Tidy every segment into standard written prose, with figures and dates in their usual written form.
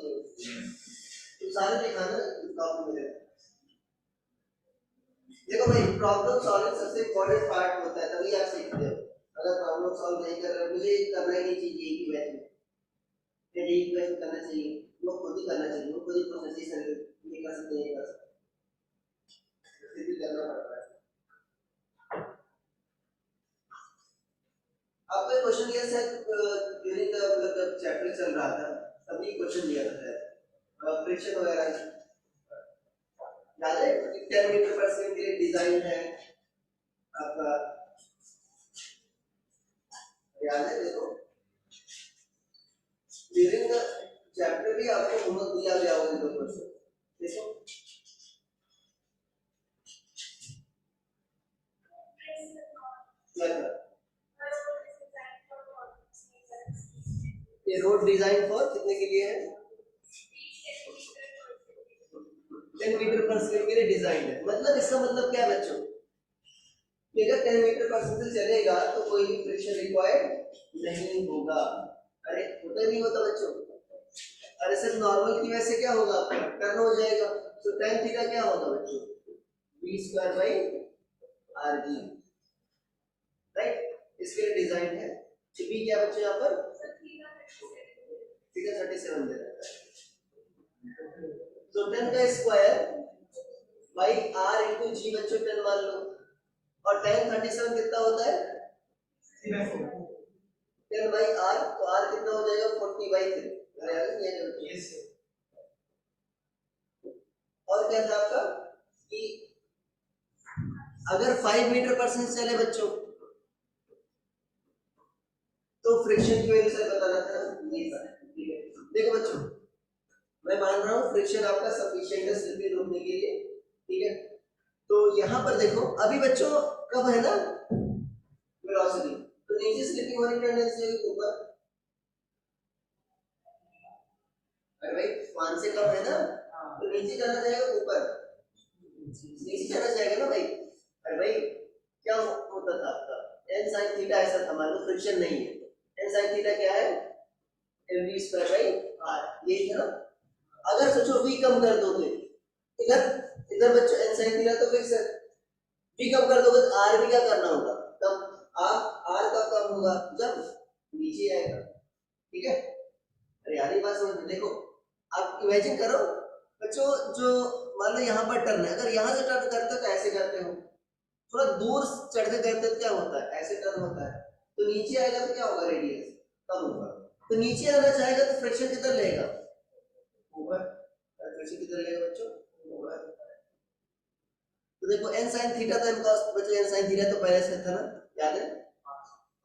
तो सारे दिखाना प्रॉब्लम में। देखो भाई प्रॉब्लम सॉल्विंग सबसे इम्पोर्टेंट पार्ट होता है, तभी आप सीखते हो। अगर प्रॉब्लम सॉल्व नहीं कर रहे, मुझे करना ही नहीं चाहिए कि वैसे ये इक्वेशन करना चाहिए, वो खुद ही करना चाहिए, वो खुद ही प्रोसेस ये कर सकते हैं, ये कर सकते हैं, भी करना पड़ता है। आपका क्वेश्चन ये सर ड्यूरिंग द मतलब चैप्टर चल रहा था तभी क्वेश्चन दिया था फ्रिक्शन वगैरह याद है। 10 मीटर पर सेकंड के लिए डिजाइन है आपका, याद है। देखो ड्यूरिंग द चैप्टर भी आपको होमवर्क दिया गया होगा इन दो क्वेश्चन। देखो ये रोड डिजाइन फॉर कितने के लिए है? 10 मीटर पर सेकंड के लिए डिजाइन है। मतलब इसका मतलब क्या है बच्चों, कि अगर 10 मीटर पर सेकंड चलेगा तो कोई भी फ्रिक्शन रिक्वायर्ड नहीं होगा। अरे होता नहीं होता बच्चों। अरे सर नॉर्मल की वजह से क्या होगा, टर्न हो जाएगा, तो tan थीटा क्या होगा बच्चों, v² r g, राइट। इसके लिए डिजाइन है। तो b क्या बच्चों यहाँ पर थीटा 37 दे रखा है, तो 10 का square by r into g बच्चों 10 मान लो, और tan 37 कितना होता है 10 बाई r, तो r कितना हो जाएगा 40/3। और क्या था आपका कि अगर 5 मीटर पर सेकंड चले बच्चों तो फ्रिक्शन की वैल्यू से बताना था ये था। ठीक है देखो बच्चों मैं मान रहा हूँ फ्रिक्शन आपका सफिशिएंट है स्लिपिंग रोकने के लिए। ठीक है तो यहाँ पर देखो अभी बच्चों कब है ना वेलोसिटी, तो नीचे स्लिपिंग होने की टेंडेंसी है ऊपर। अरे भाई 5 से कम है ना तो नीचे जाना जाएगा ऊपर, नीचे जाना जाएगा ना भाई। अरे भाई क्या होता था आपका n sin थीटा ऐसा था, मान लो फ्रिक्शन नहीं है, n sin थीटा क्या है mv²r, यही है ना। अगर सोचो v कम कर दोगे इधर इधर बच्चों n sin थीटा तो फिक्स है, v कम कर दोगे तो r भी क्या करना होगा, तब r कब कम होगा जब नीचे आएगा। ठीक है अरे यार ये बात समझ में। देखो आप इमेजिन करो बच्चों, जो मान लो यहाँ पर टर्न है, अगर यहाँ से टर्न करते हो तो ऐसे करते हो, थोड़ा दूर चढ़ते करते तो क्या होता है ऐसे टर्न होता है, तो नीचे आएगा तो क्या होगा रेडियस कम होगा, तो नीचे आना चाहेगा तो फ्रिक्शन किधर लेगा ऊपर, फ्रिक्शन किधर लेगा बच्चों ऊपर। तो देखो n sin थीटा तो n cos बच्चों n sin थीटा तो पहले से था ना याद है,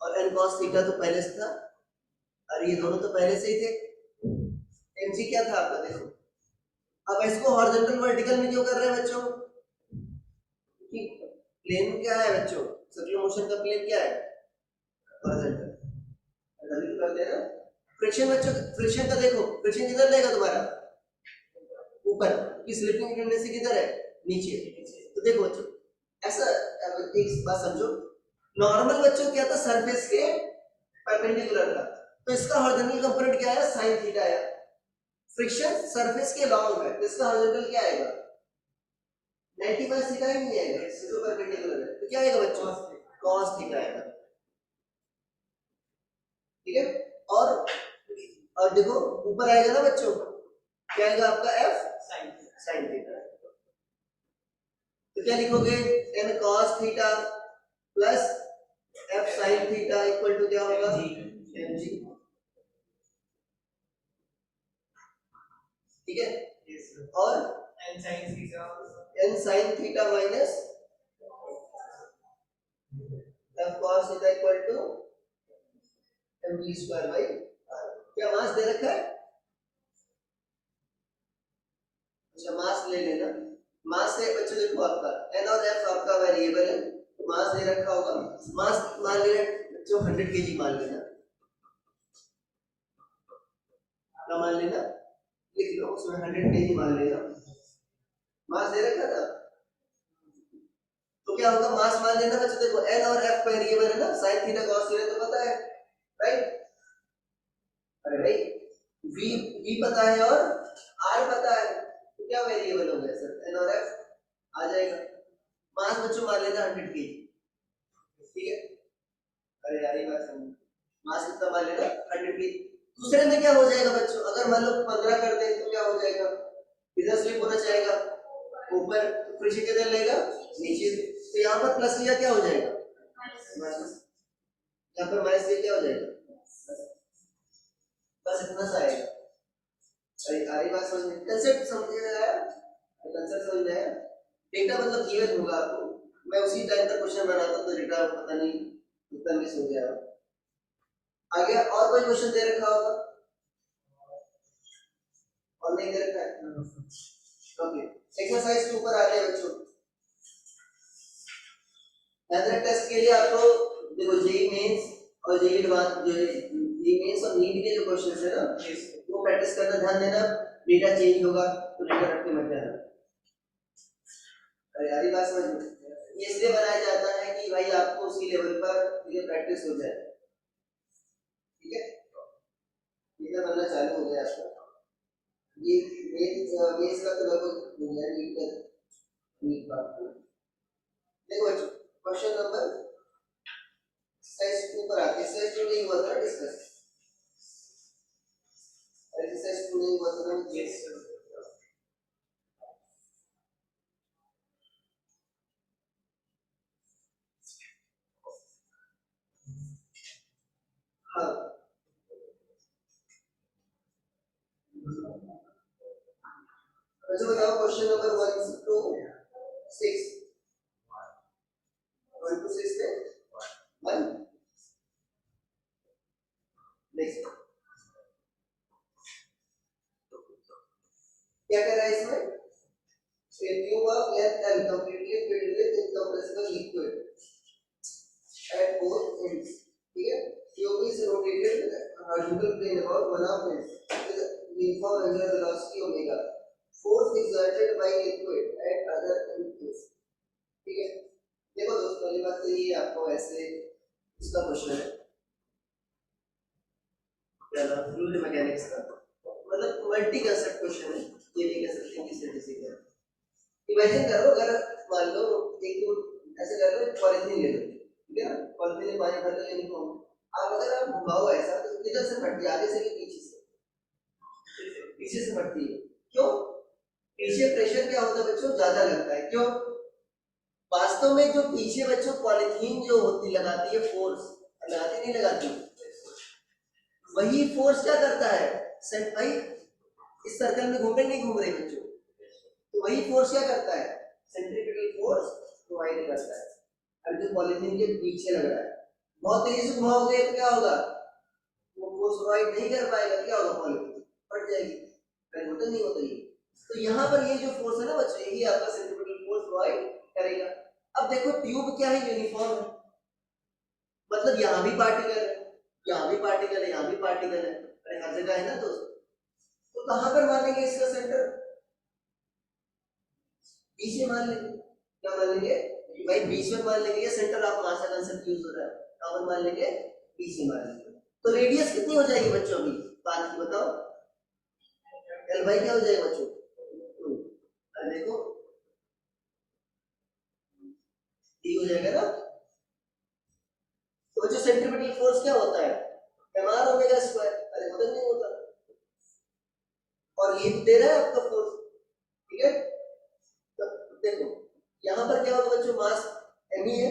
और n cos थीटा तो पहले से था, और ये दोनों तो पहले से ही थे। mg क्या था आपका देखो, अब इसको हॉरिजॉन्टल वर्टिकल में क्यों कर रहे हैं बच्चों, प्लेन क्या है बच्चों, सर्कुलर मोशन का प्लेन क्या है हॉरिजॉन्टल, तभी तो करते हैं ना। फ्रिक्शन बच्चों फ्रिक्शन का देखो फ्रिक्शन किधर लेगा तुम्हारा ऊपर, की स्लिपिंग टेंडेंसी किधर है नीचे। तो देखो बच्चों ऐसा एक बात समझो, नॉर्मल बच्चों क्या था सरफेस के परपेंडिकुलर था, तो इसका हॉरिजॉन्टल कंपोनेंट क्या है sin थीटा आया, फ्रिक्शन सरफेस के लॉन्ग है तो इसका हॉरिजॉन्टल क्या आएगा 90 थीटा ही नहीं आएगा, इसको परपेंडिकुलर है तो क्या आएगा बच्चों cos थीटा आएगा। ठीक है और देखो ऊपर आएगा ना बच्चों क्या आएगा आपका f sin थीटा, तो क्या लिखोगे n cos theta plus f sin theta equal to क्या होगा mg। ठीक है और n sin theta minus f cos theta equal to mv²/r। क्या मास दे रखा है, अच्छा मास ले लेना, मास है बच्चों देखो आपका n और f आपका वेरिएबल है, मास दे रखा होगा, मास मान लेना बच्चों 100 kg मान लेना, क्या मान लेना लिख लो उसमें 100 kg मान लेना, मास दे रखा था तो क्या होगा मास मान लेना बच्चों, देखो n और f वेरिएबल है ना, sin थीटा cos थीटा तो पता है राइट। अरे भाई वी वी पता है और आर पता है, तो क्या वेरिएबल हो गया सर, एन और एफ आ जाएगा। मास बच्चों मान लेना 100 केजी, ठीक है। अरे यार ये बात समझ, मास कितना मान लेना 100 केजी। दूसरे में क्या हो जाएगा बच्चों, अगर मान लो 15 कर दें तो क्या हो जाएगा, इधर स्लिप होना चाहेगा ऊपर, फिर से किधर लेगा नीचे, तो यहाँ पर प्लस लिया क्या हो जाएगा माइनस, यहाँ पर माइनस लिया क्या हो जाएगा, बस इतना सा आएगा। अरे आरी बात समझ में, कंसेप्ट समझ में आया, कंसेप्ट समझ में आया। डेटा मतलब गिवन होगा आपको, मैं उसी टाइम तक क्वेश्चन बनाता हूँ तो डेटा पता नहीं कितना मिस हो गया। आगे और कोई क्वेश्चन दे रखा होगा और नहीं दे रखा है, ओके। एक्सरसाइज के ऊपर आते हैं बच्चों। एंट्रेंस टेस्ट के लिए आपको देखो जेईई मेंस और जेईई एडवांस, जो जेईई मेंस और नीट के जो क्वेश्चंस है ना वो प्रैक्टिस करना, ध्यान देना। डेटा चेंज होगा तो डेटा रख के मत जाना। अरे यार ये बात समझ में, ये इसलिए बनाया जाता है कि भाई आपको उसी लेवल पर ये प्रैक्टिस हो जाए, ठीक है। डेटा बनना चालू हो गया आपका, ये मेंस का तो लगभग हो गया, नीट का नीट बात देखो बच्चों। क्वेश्चन नंबर एक्सरसाइज के ऊपर आते हैं, एक्सरसाइज जो नहीं हुआ था डिस्कस, एक्सरसाइज टू नहीं हुआ था ना यस। हाँ अच्छा बताओ क्वेश्चन नंबर 1 to 6, 1 to 6 में 1 नेक्स्ट क्या कह रहा है इसमें, a tube of length L completely filled with incompressible liquid at both ends, ठीक है। tube is rotated with a horizontal plane about 1/2 inch with uniform angular velocity omega, force exerted by liquid at other ends, ठीक है। देखो दोस्त पहली बात तो ये आपको ऐसे इसका क्वेश्चन है क्या नाम, फ्लूइड मैकेनिक्स का, मतलब मल्टी कंसेप्ट क्वेश्चन है, ये नहीं कह सकते किस तरीके से क्या। इमेजिन करो अगर मान लो एक तो ऐसे कर लो, पॉलिथीन ले लो, ठीक है ना, पॉलिथीन में पानी भर लो यूनिफॉर्म, अब अगर आप घुमाओ ऐसा तो किधर से फटती है, आगे से कि पीछे से, पीछे से फटती है, क्यों, पीछे प्रेशर क्या होता है बच्चों ज्यादा लगता है, क्यों, वास्तव में जो पीछे बच्चों पॉलिथीन जो होती लगाती है फोर्स, लगाती नहीं लगाती, वही फोर्स क्या करता है, सेंट भाई इस सर्कल में घूम रहे नहीं घूम रहे बच्चों, तो वही फोर्स क्या करता है, सेंट्रीपिटल फोर्स प्रोवाइड करता है। अब जो पॉलिथीन के पीछे लग रहा है, बहुत तेजी से घुमाओगे तो क्या होगा, वो फोर्स प्रोवाइड नहीं कर पाएगा, क्या होगा, पॉलिथीन फट जाएगी, अरे होता नहीं होता ये। तो यहाँ पर ये जो फोर्स है ना बच्चों, यही आपका सेंट्रीपिटल फोर्स प्रोवाइड करेगा। अब देखो ट्यूब क्या है, यूनिफॉर्म है, मतलब यहाँ भी पार्टिकल है, यहाँ भी पार्टिकल है, यहाँ भी पार्टिकल है, अरे हर जगह है ना दोस्त, तो कहां पर मानेंगे इसका सेंटर, बीच में मान लेंगे, क्या मान लेंगे भाई, बीच में मान लेंगे, सेंटर ऑफ मास का कांसेप्ट यूज हो रहा है, कहां पर मान लेंगे, बीच में मान लेंगे। तो रेडियस कितनी हो जाएगी बच्चों, अभी बात की बताओ, एल भाई क्या हो जाएगा बच्चों, अरे देखो डी हो जाएगा ना। तो जो सेंट्रीपिटल फोर्स क्या होता है, एम आर ओमेगा स्क्वायर, अरे होता नहीं होता, और ये दे रहा है आपका फोर्स, ठीक है। तो देखो यहाँ पर क्या होगा बच्चों, मास एम ही है,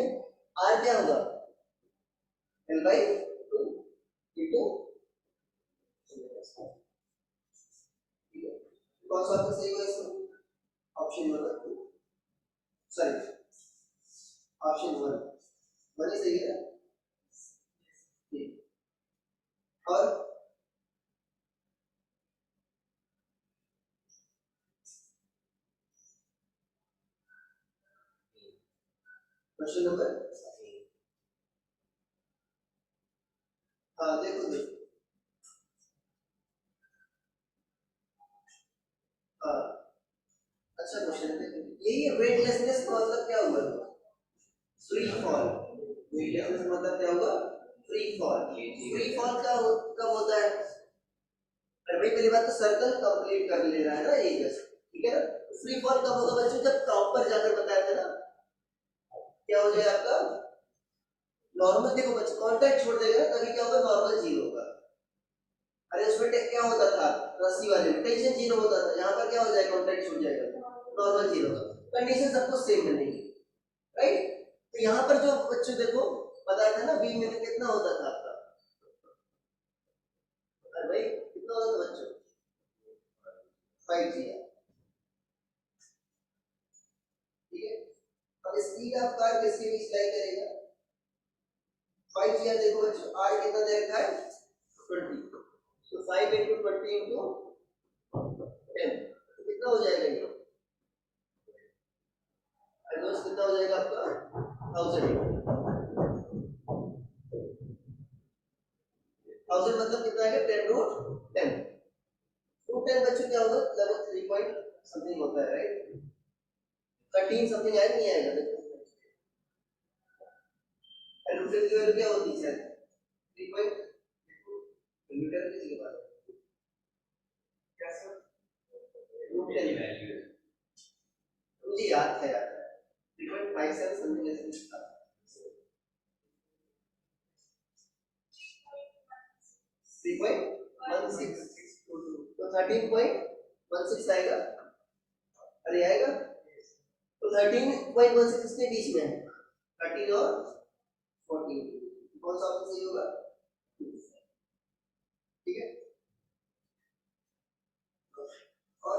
आर क्या होगा, एल बाई 2 इंटू, कौन सा आपका सही होगा इसमें, ऑप्शन नंबर 2, सॉरी ऑप्शन 1 ही सही है, ठीक। और क्वेश्चन नंबर, हाँ देखो देखो, हाँ अच्छा क्वेश्चन है, देखो यही वेटलेसनेस का मतलब क्या हुआ, फ्री फॉल, वेटलेसनेस का मतलब क्या होगा, फ्री फॉल, फ्री फॉल का कब होता है, अरे भाई पहली बात तो सर्कल कंप्लीट कर ले रहा है ना ये जस्ट, ठीक है ना। फ्री फॉल कब होगा बच्चों, जब टॉप पर जाकर बताया था ना, क्या हो जाएगा आपका नॉर्मल। देखो बच्चों कांटेक्ट छोड़ देगा तभी क्या होगा, नॉर्मल जीरो होगा। अरे उसमें क्या होता था, रस्सी वाले में टेंशन जीरो होता था, यहाँ पर क्या हो जाएगा, कांटेक्ट छूट जाएगा, नॉर्मल जीरो होगा। कंडीशन सबको सेम बनेगी, राइट। तो यहाँ पर जो बच्चों देखो बताया था ना, बी में कितना होता था आपका, अरे भाई कितना होता था बच्चों, 5 जी, ठीक है। अब स्पीड ऑफ कार किसके बीच लाई करेगा, 5 जी। देखो बच्चों आर कितना दे रखा है, 20, तो 5 into 20 into 10 तो कितना हो जाएगा ये, एडवांस कितना हो जाएगा आपका 1000 मतलब कितना आएगा 10 रूट 10 रूट 10 बच्चों क्या होगा, लगभग 3 पॉइंट समथिंग होता है, राइट। 13 समथिंग आएगा, नहीं आएगा, देखो रूट 10 की वैल्यू क्या होती है, 3 पॉइंट, न्यूटन किसी के पास क्या सर, रूट 10 वैल्यू मुझे याद है यार, 3.57 समथिंग ऐसे था, 3.16 तो 13.16 आएगा, अरे आएगा, तो 13.16 इसके बीच में है, 13 और 14, कौन सा ऑप्शन सही होगा, ठीक है। और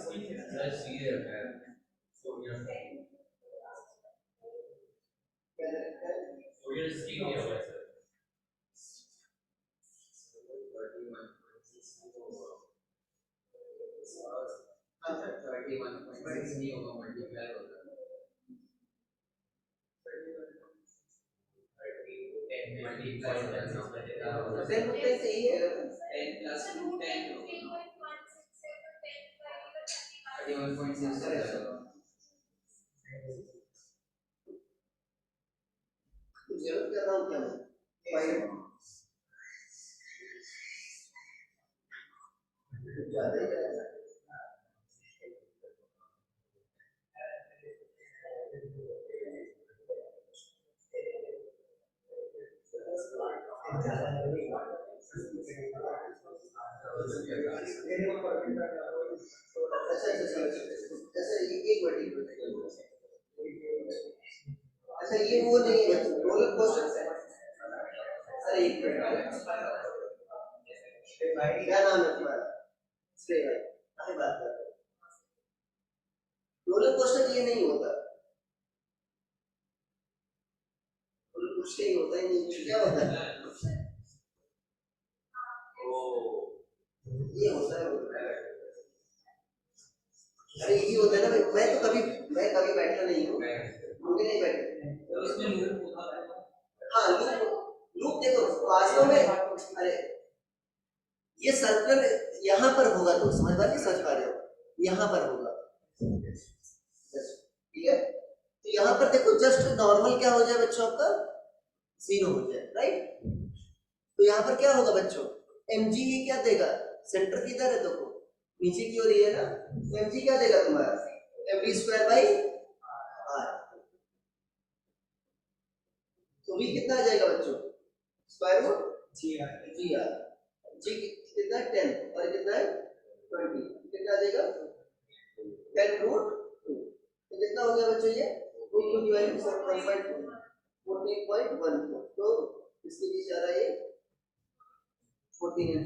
सही है, जरूरत कर रहा हूँ क्या मैं, ज्यादा ही है। अच्छा ये वो नहीं है रोलर कोस्टर, अरे एक मिनट क्या नाम है तुम्हारा, श्रेय भाई, आगे बात करते हैं। रोलर कोस्टर ये नहीं होता, रोलर कोस्टर ही होता है, नहीं क्या होता है, ये होता है, अरे ये होता है ना भाई, मैं कभी बैठा नहीं हूँ, मुझे नहीं बैठे, हाँ लूप, लूप देखो वास्तव में, अरे ये सर्कल यहाँ पर होगा, तो समझ पा रहे, समझ पा रहे हो, यहाँ पर होगा, ठीक है। तो यहाँ पर देखो जस्ट नॉर्मल क्या हो जाए बच्चों, आपका 0 हो जाए, राइट। तो यहाँ पर क्या होगा बच्चों, mg ही क्या देगा, सेंटर किधर है, देखो नीचे की ओर ही है ना, mg क्या देगा तुम्हारा, mv स्क्वायर बाई r, तो v कितना आ जाएगा बच्चों, स्क्वायर रूट जी आर, जी कितना है 10 और कितना है 20, कितना आ जाएगा 10 रूट 2, तो कितना हो गया बच्चों, ये रूट 2 की वैल्यू 14.14, तो इसके बीच आ रहा है 14 है,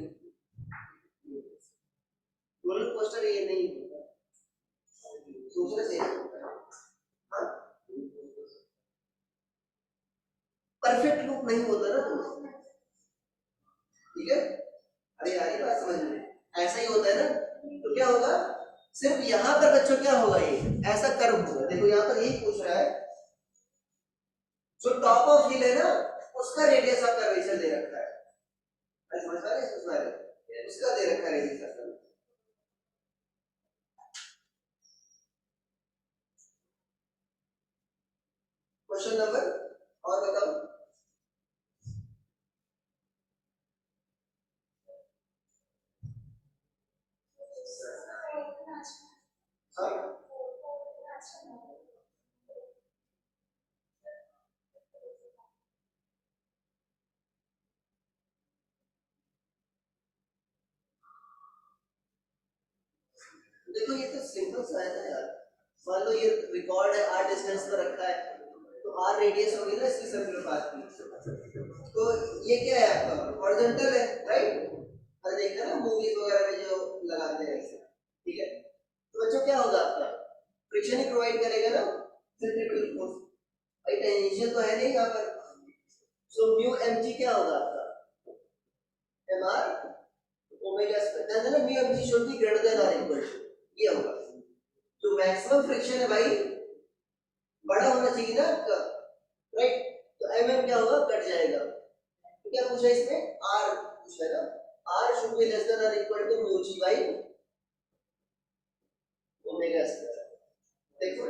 रोलर कोस्टर ये नहीं होगा, दूसरे से हाँ परफेक्ट लूप नहीं होता ना, ठीक है। अरे यार ये बात समझ में, ऐसा ही होता है ना, तो क्या होगा, सिर्फ यहाँ पर बच्चों क्या होगा, ये ऐसा कर्व होगा, देखो यहाँ पर यही पूछ रहा है, जो टॉप ऑफ हिल है ना उसका रेडियस ऑफ कर्वेचर दे रखा है, अरे समझ पा रहे, उसका दे रखा है radius of curvature. Question number और बताओ, देखो ये तो सिंपल सा है ना यार, मान लो ये रिकॉर्ड है r डिस्टेंस पर रखा है, तो r रेडियस होगी ना इसकी सर्कुलर पाथ की, तो ये क्या है आपका हॉरिजॉन्टल है, राइट? अरे देखना ना मूवीज वगैरह में जो लगाते हैं ऐसे, ठीक है? तो बच्चों क्या होगा आपका, फ्रिक्शन ही प्रोवाइड करेगा ना सेंट्रीफ्यूगल फोर्स, भाई टेंजेंशियल तो है नहीं यहाँ पर, सो म्यू mg क्या होगा आपका mr ओमेगा स्क्वायर, ध्यान देना mu mg should be greater than or equal to, ये होगा जो मैक्सिमम फ्रिक्शन है भाई बड़ा होना चाहिए ना आपका, राइट? तो mm क्या होगा, कट जाएगा, तो क्या पूछा इसमें, r पूछा ना, r should be less than or equal to mu g by omega square, देखो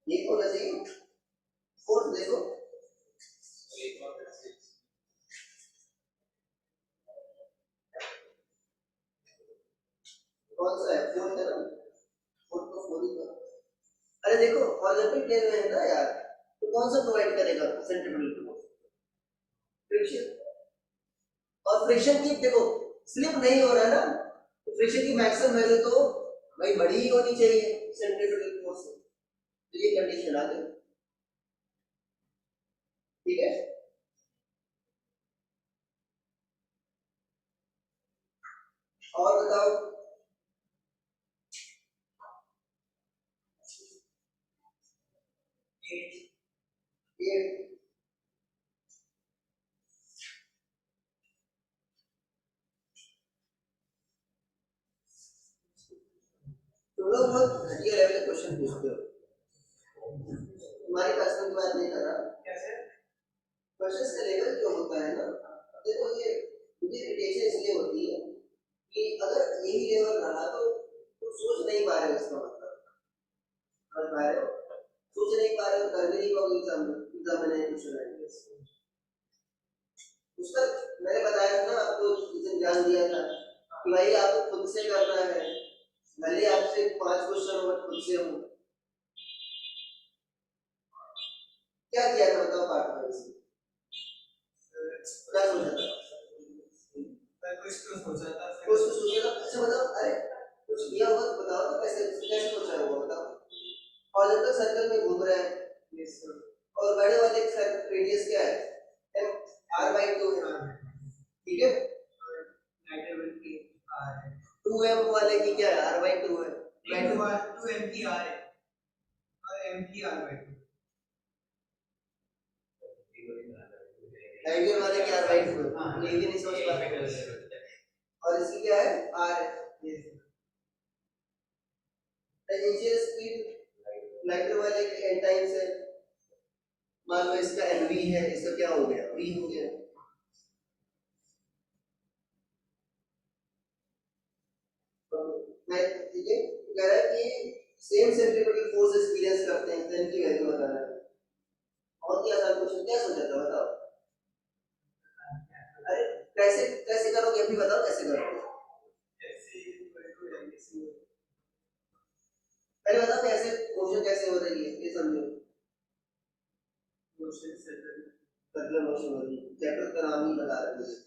ये होना चाहिए। फोर्थ देखो, कौन सा है, फोर्थ है ना, फोर्थ को फोर ही कर, अरे देखो हॉरिजॉन्टल प्लेन में है ना यार, तो कौन सा प्रोवाइड करेगा सेंट्रीफ्यूगल फोर्स, फ्रिक्शन, और फ्रिक्शन की देखो स्लिप नहीं हो रहा है ना, तो फ्रिक्शन की मैक्सिमम वैल्यू तो भाई बड़ी ही होनी चाहिए सेंट्रीफ्यूगल फोर्स से, तो ये कंडीशन आ गई, ठीक है? और बताओ, ये तुम लोग बहुत घटिया लेवल के क्वेश्चन पूछते हो, तुम्हारी पर्सनल बात नहीं कर रहा, कैसे क्वेश्चंस का लेवल जो होता है ना, देखो ये मुझे इरिटेशन इसलिए होती है कि अगर यही लेवल रहा तो तुम सोच नहीं पा रहे हो, इसका मतलब समझ पा रहे हो, सोच नहीं पा रहे हो, कर भी नहीं पाओगे एग्जाम में, एग्जाम में नहीं क्वेश्चन आएंगे उसका, मैंने बताया था ना आपको, जिस दिन ध्यान दिया था कि भाई आपको खुद से करना है, भले आपसे 5 क्वेश्चन हो खुद से हो, क्या किया था बताओ पार्ट में से, क्या सोचा था, कुछ तो सोचा था, अच्छा बताओ, अरे कुछ किया होगा तो बताओ ना, कैसे कैसे सोचा होगा बताओ, और जब तक सर्कल में घूम रहे हैं और बड़े वाले रेडियस क्या है, m r by 2 है, ठीक है, 2m वाले की क्या है, r by 2 है, 2m की r है और m की r by 2, डायगोनल वाले की r by 2 है, हां ये भी नहीं समझ पा रहे, और इसकी क्या है r है, टेंजेंशियल स्पीड लाइटर वाले की n टाइम्स है, मान लो इसका nv है, इसका क्या हो गया v हो गया, मैं ठीक है कह रहा है कि सेम सेंट्रीफ्यूगल फोर्स एक्सपीरियंस करते हैं, तो इनकी वैल्यू बताना है, और क्या आसान क्वेश्चन, क्या सोचा था बताओ, अरे कैसे कैसे करोगे अभी बताओ, कैसे करोगे, पहले बताओ कैसे क्वेश्चन कैसे हो रही है ये समझो, सर्कुलर मोशन हो रही है, चैप्टर का नाम ही बता रहे हैं,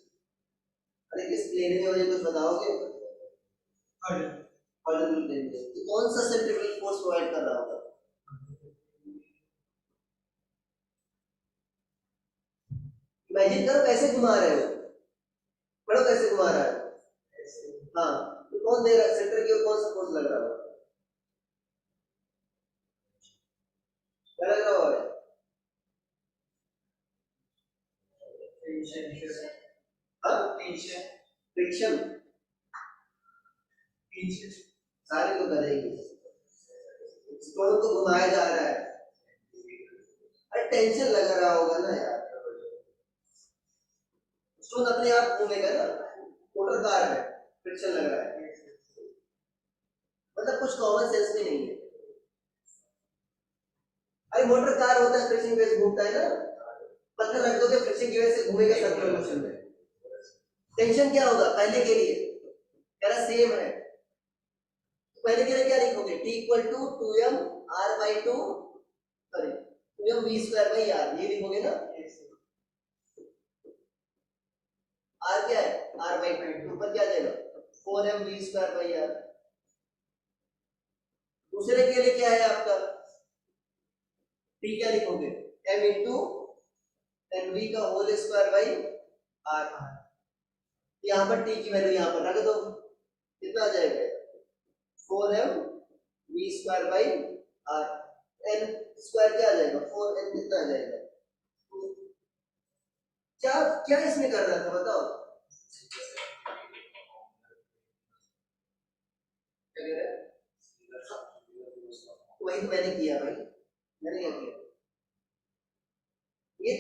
अरे किस प्लेन में हो रही है कुछ बताओगे, हॉरिजॉन्टल प्लेन में, तो कौन सा सेंट्रीफ्यूगल फोर्स प्रोवाइड कर रहा होगा, इमेजिन करो कैसे घुमा रहे हो, पढ़ो कैसे घुमा रहा है, हाँ तो कौन दे रहा है सेंटर की ओर, कौन सा फोर्स लग रहा होगा, क्या लग रहा होगा, हाँ फ्रिक्शन सारे को करेगी, स्टोन को घुमाया जा रहा है, अरे टेंशन लग रहा होगा ना यार, स्टोन अपने आप घूमेगा ना, मोटर कार है, फ्रिक्शन लग रहा है, मतलब कुछ कॉमन सेंस भी नहीं है, अरे मोटर कार होता है फ्रिक्शन की वजह से घूमता है ना, पत्थर रख दोगे फ्रिक्शन की वजह से घूमेगा सर्कुलर मोशन में, टेंशन क्या होगा पहले के लिए, कह रहा सेम है, तो पहले के लिए क्या लिखोगे, t equal to 2m r by 2 sorry 2m v square by r, ये लिखोगे ना, r क्या है r by 2, ऊपर क्या देगा 4mv²/r। दूसरे के लिए क्या है आपका t, क्या लिखोगे m इंटू nv का होल स्क्वायर बाई r। यहाँ पर t की वैल्यू यहाँ पर रख दो, कितना आ जाएगा 4mv²/r। n स्क्वायर क्या आ जाएगा 4n, कितना आ जाएगा। क्या क्या इसमें कर रहा था बताओ, वही तो मैंने किया भाई, मैंने क्या किया, ये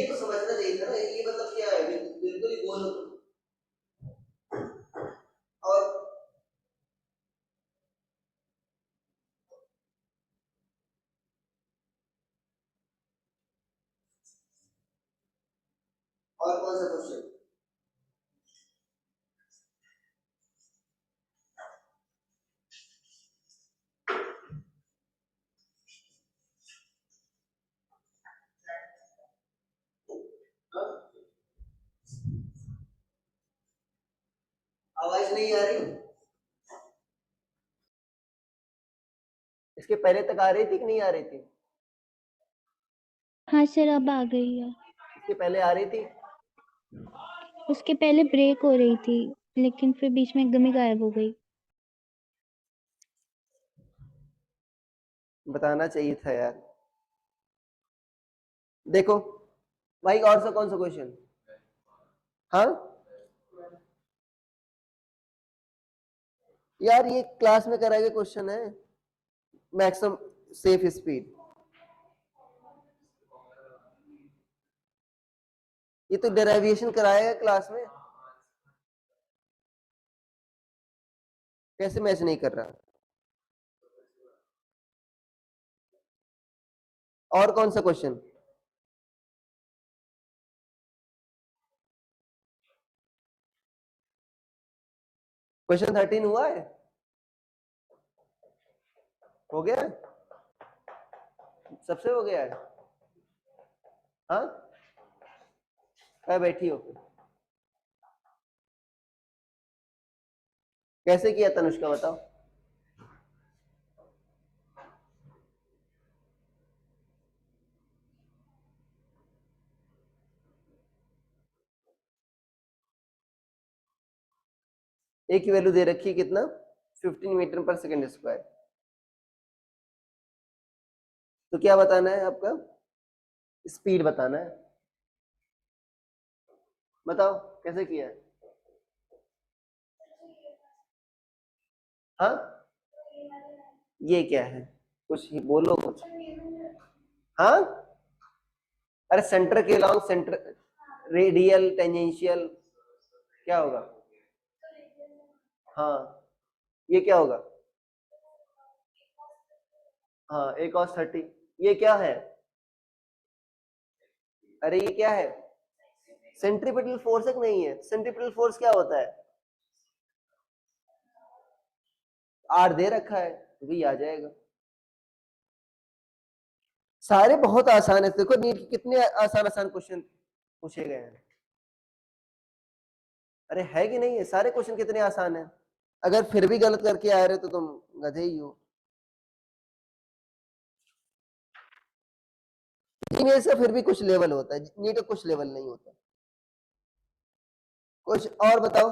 तो समझना चाहिए था ना, ये मतलब क्या है, बिल्कुल ही बोलो। और कौन सा क्वेश्चन, आवाज नहीं आ रही, इसके पहले तक आ रही थी कि नहीं आ रही थी। हाँ सर, अब आ गई है। इसके पहले आ रही थी, उसके पहले ब्रेक हो रही थी, लेकिन फिर बीच में एकदम ही गायब हो गई। बताना चाहिए था यार। देखो भाई, और सा कौन सा क्वेश्चन, हाँ यार ये क्लास में कराए गए क्वेश्चन है, मैक्सिमम सेफ स्पीड, ये तो डेरिवेशन कराया क्लास में, कैसे मैच नहीं कर रहा। और कौन सा क्वेश्चन, क्वेश्चन 13 हुआ है, हो गया, सबसे हो गया है, हाँ क्या बैठी हो, कैसे किया तनुष्का बताओ। ए की वैल्यू दे रखी है कितना 15 मीटर पर सेकेंड स्क्वायर, तो क्या बताना है आपका, स्पीड बताना है, बताओ कैसे किया है। हाँ ये क्या है, कुछ ही बोलो कुछ, हाँ अरे सेंटर के लॉन्ग, सेंटर रेडियल टेंजेंशियल क्या होगा, हाँ ये क्या होगा, हाँ एक और 30, ये क्या है, अरे ये क्या है, सेंट्रीपिटल फोर्स है कि नहीं है, सेंट्रीपिटल फोर्स क्या होता है, आर दे रखा है तो भी आ जाएगा। सारे बहुत आसान है, देखो नीट के कितने आसान आसान क्वेश्चन पूछे गए हैं, अरे है कि नहीं है, सारे क्वेश्चन कितने आसान है, अगर फिर भी गलत करके आ रहे हो तो तुम गधे ही हो। जीनियस का फिर भी कुछ लेवल होता है, नीट का कुछ लेवल नहीं होता। कुछ और बताओ,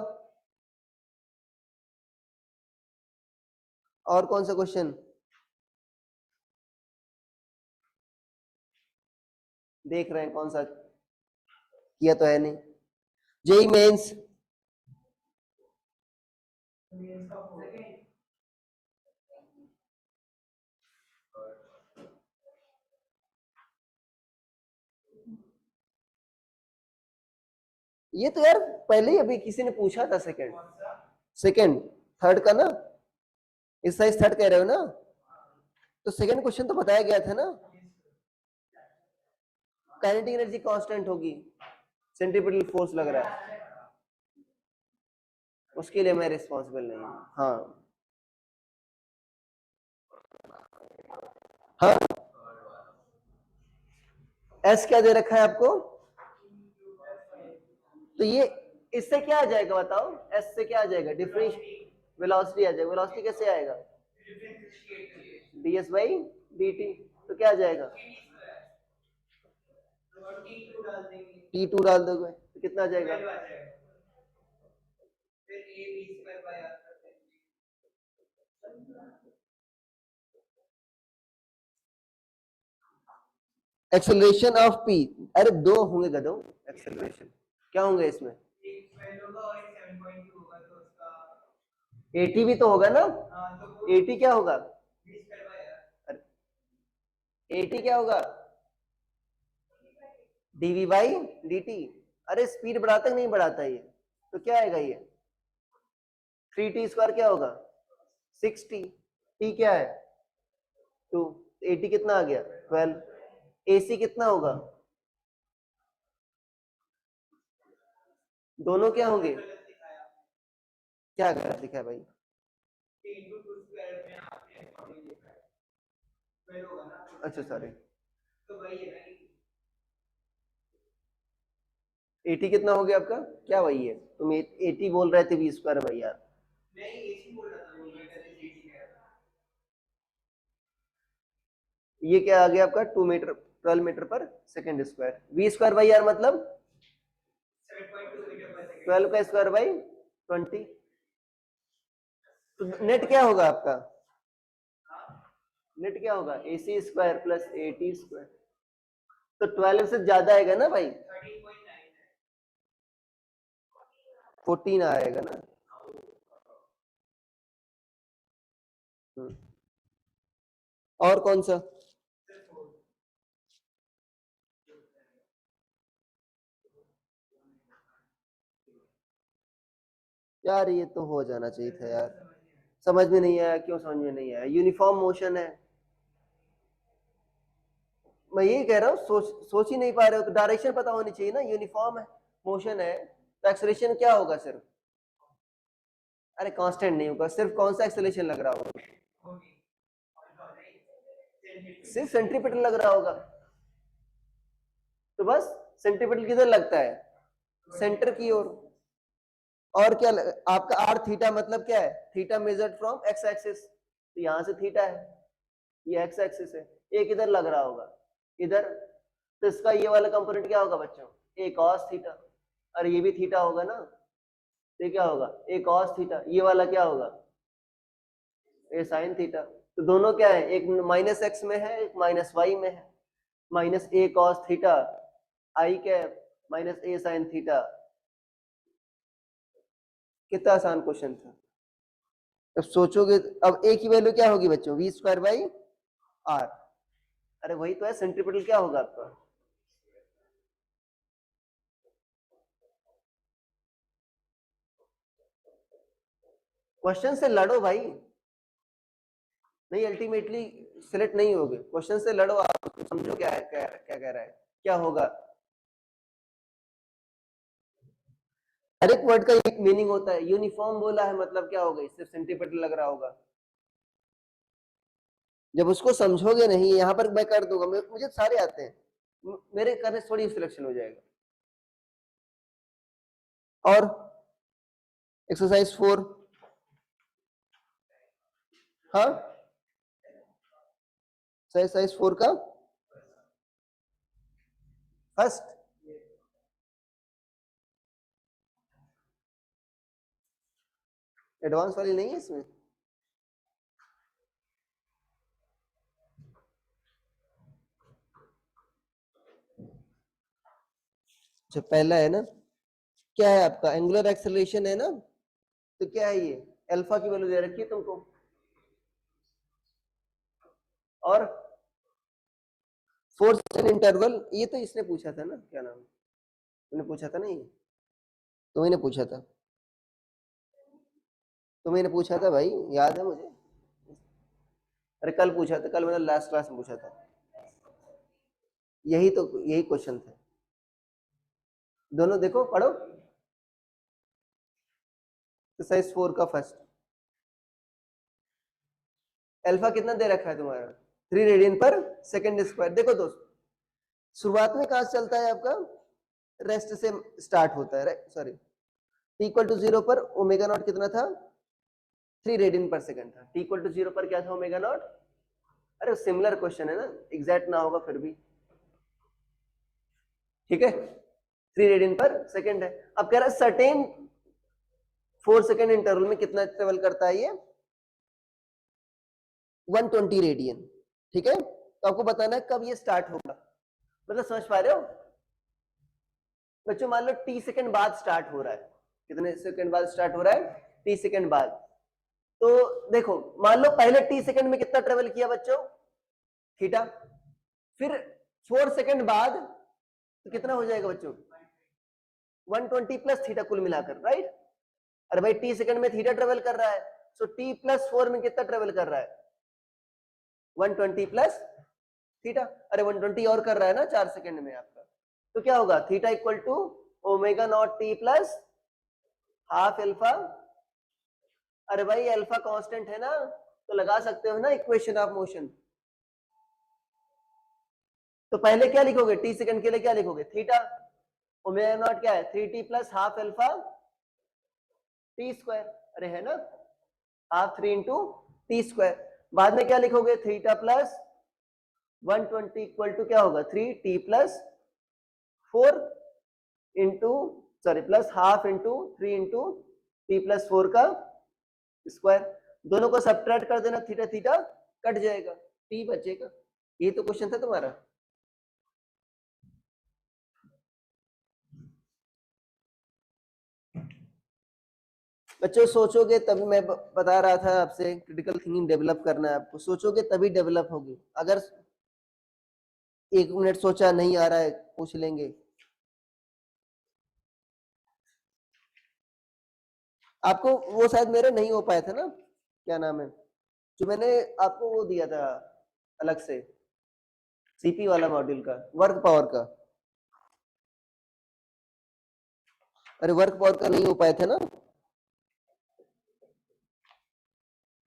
और कौन सा क्वेश्चन, देख रहे हैं कौन सा किया तो है नहीं, जेई मेंस ये तो यार पहले ही अभी किसी ने पूछा था, सेकंड सेकंड थर्ड का ना, इस साइज थर्ड कह रहे हो ना, तो सेकंड क्वेश्चन तो बताया गया था ना, काइनेटिक एनर्जी कांस्टेंट होगी, सेंट्रीपिटल फोर्स लग रहा है, उसके लिए मैं रिस्पॉन्सिबल नहीं हूं, हाँ हाँ एस क्या दे रखा है आपको, तो ये इससे क्या आ जाएगा बताओ, एस से क्या आ जाएगा, डिफरेंशियल वेलोसिटी आ जाएगा। वेलोसिटी कैसे आएगा, ds बाई dt, तो क्या आ जाएगा, t2 डाल दोगे तो कितना आ जाएगा, एक्सेलरेशन ऑफ p, अरे दो होंगे गधो एक्सेलरेशन, क्या होंगे इसमें, एटी भी तो होगा ना, एटी क्या होगा, एटी क्या होगा, डीवी बाई dt। अरे स्पीड बढ़ाता है नहीं बढ़ाता ये, तो क्या आएगा ये 3t² क्या होगा 6t, t क्या है 2, 80 कितना आ गया 12, AC कितना होगा, दोनों क्या होंगे, क्या गलत लिखा है भाई, अच्छा सॉरी, 80 कितना हो गया आपका, क्या वही है, तुम 80 बोल रहे थे v² भाई यार, ये क्या आ गया आपका 2 मीटर 12 मीटर पर सेकेंड स्क्वायर, v² भाई यार मतलब 12 का स्क्वायर बाई 20, तो नेट क्या होगा आपका, नेट क्या होगा AC² प्लस AT², तो 12 से ज्यादा आएगा ना भाई, 14 आएगा ना। और कौन सा, यार ये तो हो जाना चाहिए था यार, समझ में नहीं आया, क्यों समझ में नहीं आया, यूनिफॉर्म मोशन है, मैं यही कह रहा हूँ, सोच ही नहीं पा रहे हो, तो डायरेक्शन पता होनी चाहिए ना, यूनिफॉर्म है मोशन है तो एक्सेलरेशन क्या होगा सिर्फ, अरे कांस्टेंट नहीं होगा, सिर्फ कौन सा एक्सेलरेशन लग रहा होगा, सिर्फ सेंट्रीपिटल लग रहा होगा, तो बस सेंट्रीपिटल किधर लगता है, सेंटर की ओर, और क्या आपका आर थीटा मतलब क्या है, theta measured from x axis, तो यहां से थीटा है, ये एक्स एक्सिस है, एक इधर लग रहा होगा इधर, तो इसका ये वाला कंपोनेंट क्या होगा बच्चों, ए कॉस थीटा, और ये भी थीटा होगा ना, तो ये क्या होगा ए कॉस थीटा, ये वाला क्या होगा ए साइन थीटा, तो दोनों क्या है, एक माइनस एक्स में है एक माइनस वाई में है, माइनस ए कॉस थीटा आई कैप माइनस ए साइन थीटा, कितना आसान क्वेश्चन था, अब सोचोगे, अब ए की वैल्यू क्या होगी बच्चों, v² बाई आर, अरे वही तो है, सेंट्रीपिटल क्या होगा आपका, क्वेश्चन से लड़ो भाई, नहीं अल्टीमेटली सिलेक्ट नहीं होगे, क्वेश्चन से लड़ो, आप समझो क्या है, क्या कह रहा है, क्या होगा, हर एक वर्ड का एक मीनिंग होता है, यूनिफॉर्म बोला है मतलब क्या होगा, सिर्फ सेंटीमीटर लग रहा होगा, जब उसको समझोगे नहीं, यहाँ पर मैं कर दूंगा, मुझे सारे आते हैं, मेरे करने थोड़ी सिलेक्शन हो जाएगा। और एक्सरसाइज 4, हाँ एक्सरसाइज 4 का फर्स्ट, एडवांस वाली नहीं है इसमें, जो पहला है ना, क्या है आपका एंगुलर एक्सेलरेशन है ना, तो क्या है ये अल्फा की वैल्यू दे रखी है तुमको, और फोर्स इन इंटरवल, ये तो इसने पूछा था ना, क्या नाम तुमने पूछा था ना, ये तुम्हें पूछा था, तुम्हें पूछा था भाई, याद है मुझे, अरे कल पूछा था, कल मैंने लास्ट क्लास में पूछा था, यही क्वेश्चन थे दोनों, देखो पढ़ो एक्सरसाइज 4 का फर्स्ट, अल्फा कितना दे रखा है तुम्हारा 3 रेडियन पर सेकंड स्क्वायर, देखो दोस्त शुरुआत में कहां से चलता है आपका, रेस्ट से स्टार्ट होता है, सॉरी t इक्वल टू 0 पर ओमेगा नॉट कितना था 3 रेडियन पर सेकंड था। t इक्वल टू 0 पर क्या था ओमेगा नॉट। अरे सिमिलर क्वेश्चन है ना, एग्जैक्ट ना होगा फिर भी, ठीक है 3 रेडियन पर सेकंड है। अब कह रहा है सर्टेन 4 सेकंड इंटरवल में कितना ट्रेवल करता है ये 120 रेडियन, ठीक है। तो आपको बताना है कब ये स्टार्ट होगा, मतलब समझ पा रहे हो बच्चों। मान लो t सेकंड बाद स्टार्ट हो रहा है, कितने सेकंड बाद स्टार्ट हो रहा है t सेकंड बाद। तो देखो मान लो पहले t सेकंड में कितना ट्रेवल किया बच्चों थीटा, फिर 4 सेकंड बाद तो कितना हो जाएगा बच्चों 120 प्लस थीटा कुल मिलाकर, राइट। अरे भाई t सेकंड में थीटा ट्रेवल कर रहा है, सो t प्लस 4 में कितना ट्रेवल कर रहा है 120 प्लस थीटा। अरे 120 और कर रहा है ना 4 सेकंड में आपका, तो क्या होगा theta equal to omega naught t plus half alpha. अरे भाई अल्फा कांस्टेंट है ना, तो लगा सकते हो ना इक्वेशन ऑफ मोशन। तो पहले क्या लिखोगे टी सेकंड के लिए क्या लिखोगे थीटा, ओमेगा नॉट क्या है 3t plus half alpha T square, अरे है ना हाफ 3 इंटू टी स्क्वायर। बाद में क्या लिखोगे थीटा प्लस 120 इक्वल टू क्या होगा 3t plus 4 into sorry plus half into 3 into T plus 4 का स्क्वायर। दोनों को सब्ट्रैक्ट कर देना, थीटा थीटा कट जाएगा, टी बचेगा। ये तो क्वेश्चन था तुम्हारा। बच्चों सोचोगे तभी, मैं बता रहा था आपसे क्रिटिकल थिंकिंग डेवलप करना है आपको, सोचोगे तभी डेवलप होगी। अगर 1 मिनट सोचा नहीं आ रहा है पूछ लेंगे। आपको वो शायद मेरे नहीं हो पाया था ना, क्या नाम है जो मैंने आपको वो दिया था अलग से सीपी वाला मॉड्यूल का वर्क पावर का। अरे वर्क पावर का नहीं हो पाया था ना,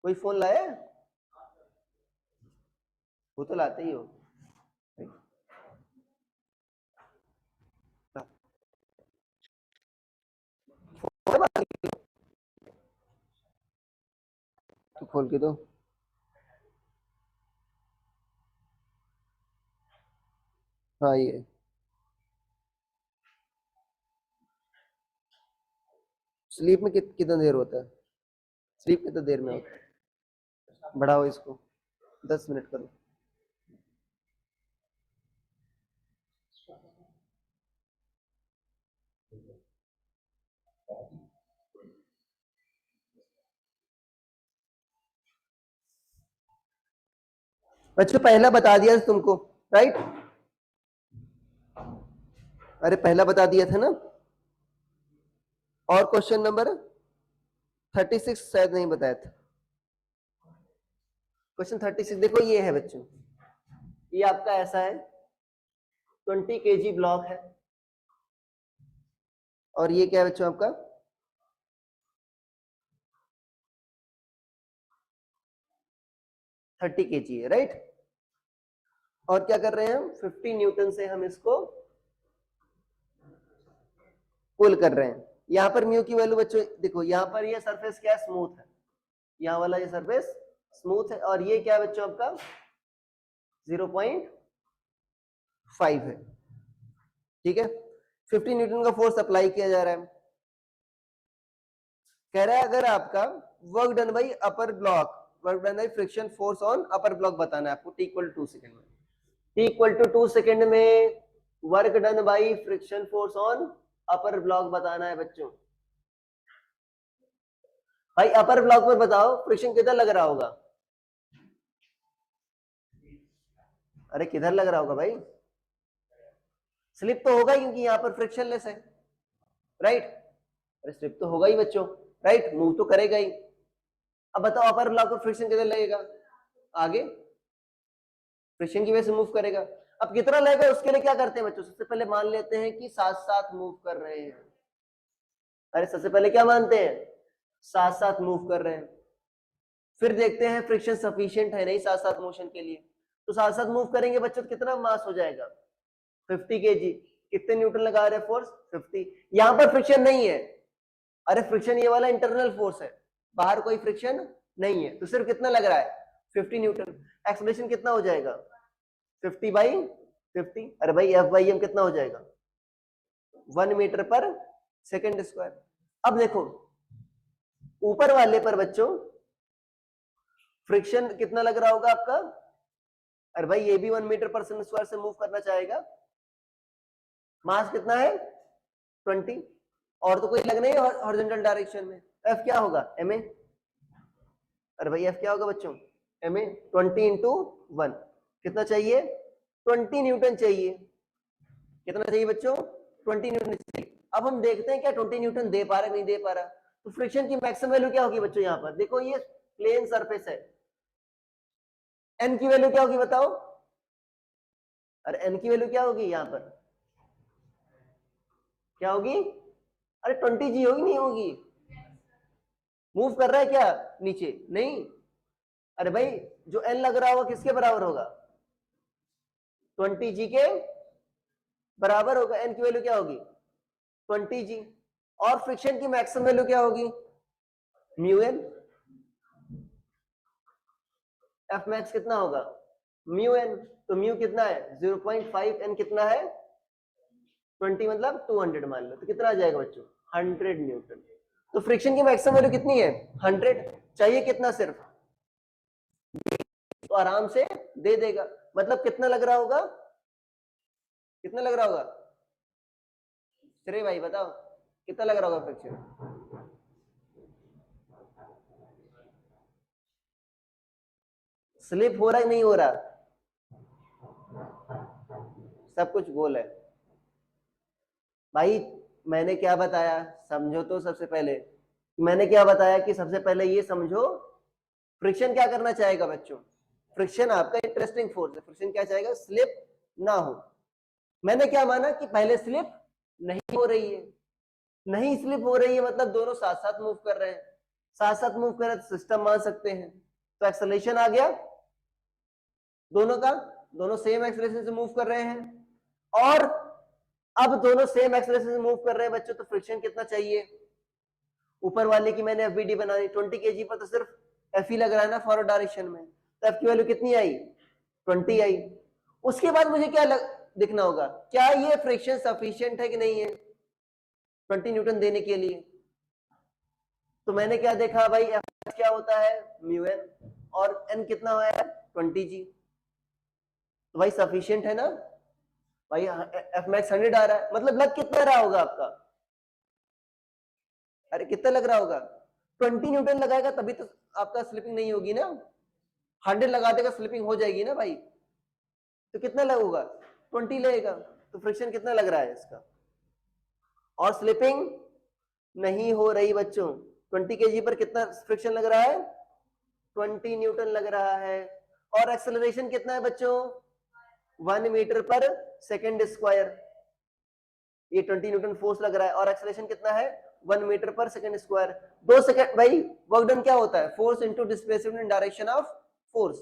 कोई फोन लाया वो तो लाते ही हो। तो खोल के दो। हाँ ये स्लीप में कितना देर होता है, स्लीप कितना देर में होता है, बढ़ाओ इसको 10 मिनट करो। बच्चों पहला बता दिया था तुमको, राइट। अरे पहला बता दिया था ना। और क्वेश्चन नंबर 36 शायद नहीं बताया था। क्वेश्चन 36 देखो ये है बच्चों, ये आपका ऐसा है 20 kg ब्लॉक है, और ये क्या है बच्चों आपका 30 kg है, राइट। और क्या कर रहे हैं हम 50 न्यूटन से हम इसको पुल कर रहे हैं। यहां पर म्यू की वैल्यू बच्चों देखो, यहां पर ये सरफेस क्या है स्मूथ है, यहां वाला ये सरफेस स्मूथ है, और ये क्या है बच्चों आपका 0.5 है, ठीक है। 50 न्यूटन का फोर्स अप्लाई किया जा रहा है। कह रहा है अगर आपका work done by upper block, work done by friction force on upper block बताना है आपको, t इक्वल टू 2 सेकंड में। t इक्वल टू 2 सेकंड में work done by friction force on upper block बताना है बच्चों। भाई अपर ब्लॉक पर बताओ फ्रिक्शन किधर लग रहा होगा, अरे किधर लग रहा होगा भाई, स्लिप तो होगा ही क्योंकि यहाँ पर फ्रिक्शन लेस है, राइट। अरे स्लिप तो होगा ही बच्चों, राइट, मूव तो करेगा ही। अब बताओ अपर ब्लॉक पर फ्रिक्शन किधर लगेगा, आगे फ्रिक्शन की वजह से मूव करेगा। अब कितना लगेगा उसके लिए क्या करते हैं बच्चों, सबसे पहले मान लेते हैं कि साथ साथ मूव कर रहे हैं। अरे सबसे पहले क्या मानते हैं साथ साथ मूव कर रहे हैं, फिर देखते हैं फ्रिक्शन सफिशिएंट है नहीं साथ साथ मोशन के लिए, तो साथ साथ मूव करेंगे बच्चों, तो कितना मास हो जाएगा 50 kg। कितने न्यूटन लगा रहे हैं फोर्स 50। यहां पर फ्रिक्शन नहीं है, अरे फ्रिक्शन ये वाला इंटरनल फोर्स है, बाहर कोई फ्रिक्शन नहीं है, तो सिर्फ कितना लग रहा है 50 न्यूटन। एक्सेलरेशन कितना हो जाएगा 50/50। अरे भाई F/m कितना हो जाएगा 1 मीटर पर सेकेंड स्क्वायर। अब देखो ऊपर वाले पर बच्चों फ्रिक्शन कितना लग रहा होगा आपका, अरे भाई ये भी 1 मीटर पर सेकेंड स्क्वायर से मूव करना चाहेगा, मास कितना है 20, और तो कोई लगना ही हॉरिजॉन्टल डायरेक्शन में, F क्या होगा ma। अरे भाई F क्या होगा बच्चों ma 20 × 1 कितना चाहिए 20 न्यूटन चाहिए। कितना चाहिए बच्चों 20 न्यूटन चाहिए। अब हम देखते हैं क्या 20 न्यूटन दे पा रहा नहीं दे पा रहा। तो फ्रिक्शन की मैक्सिमम वैल्यू क्या होगी बच्चों, यहाँ पर देखो ये प्लेन सरफेस है, एन की वैल्यू क्या होगी बताओ, अरे एन की वैल्यू क्या होगी यहाँ पर, क्या होगी, अरे 20 g होगी नहीं होगी, मूव कर रहा है क्या नीचे नहीं, अरे भाई जो एन लग रहा होगा किसके बराबर होगा 20 g के बराबर होगा। एन की वैल्यू क्या होगी 20 g, और फ्रिक्शन की मैक्सिमम वैल्यू क्या होगी म्यू एन। एफ मैक्स कितना होगा म्यू एन, तो म्यू कितना है 0.5, एन कितना है 20 मतलब 200 मान लो, तो कितना आ जाएगा बच्चों 100 न्यूटन। तो फ्रिक्शन की मैक्सिमम वैल्यू कितनी है 100, चाहिए कितना सिर्फ, तो आराम से दे देगा। मतलब कितना लग रहा होगा, कितना लग रहा होगा श्रेय भाई बताओ कितना लग रहा होगा फ्रिक्शन, स्लिप हो रहा है नहीं हो रहा, सब कुछ गोल है भाई। मैंने क्या बताया समझो, तो सबसे पहले मैंने क्या बताया कि सबसे पहले ये समझो फ्रिक्शन क्या करना चाहेगा बच्चों, फ्रिक्शन आपका इंटरेस्टिंग फोर्स है, फ्रिक्शन क्या चाहेगा स्लिप ना हो। मैंने क्या माना कि पहले स्लिप नहीं हो रही है, नहीं स्लिप हो रही है मतलब दोनों साथ साथ मूव कर रहे हैं, साथ साथ मूव कर रहे हैं तो सिस्टम मान सकते हैं, तो एक्सेलरेशन आ गया दोनों का, दोनों सेम एक्सेलरेशन से मूव कर रहे हैं, और अब दोनों सेम एक्सेलरेशन से मूव कर रहे हैं बच्चों, तो फ्रिक्शन कितना चाहिए, ऊपर वाले की मैंने एफबीडी बनाई 20 kg पर, तो सिर्फ एफ ही लग रहा है ना फॉरवर्ड डायरेक्शन में, तो एफ की वैल्यू कितनी आई 20 आई। उसके बाद मुझे क्या दिखना होगा, क्या ये फ्रिक्शन सफिशिएंट है कि नहीं है 20 न्यूटन देने के लिए। तो मैंने क्या देखा भाई एफ क्या होता है म्यू एन, और एन कितना है 20 g, तो भाई सफिशिएंट है ना भाई, एफ मैक्स 100 आ रहा है, मतलब लग कितना रहा होगा आपका, अरे कितना लग रहा होगा 20 न्यूटन लगाएगा तभी तो आपका स्लिपिंग नहीं होगी ना, 100 लगा देगा स्लिपिंग हो जाएगी ना भाई, तो कितना लगेगा 20 लगेगा, तो फ्रिक्शन कितना लग रहा है इसका, और स्लिपिंग नहीं हो रही बच्चों, 20 kg पर कितना फ्रिक्शन लग रहा है 20 न्यूटन लग रहा है, और एक्सेलरेशन कितना है बच्चों 1 मीटर पर सेकेंड स्क्वायर, ये 20 न्यूटन फोर्स लग रहा है, और एक्सेलरेशन कितना है 1 मीटर पर सेकेंड स्क्वायर। 2 सेकेंड भाई वर्क डन क्या होता है force into displacement in direction of force,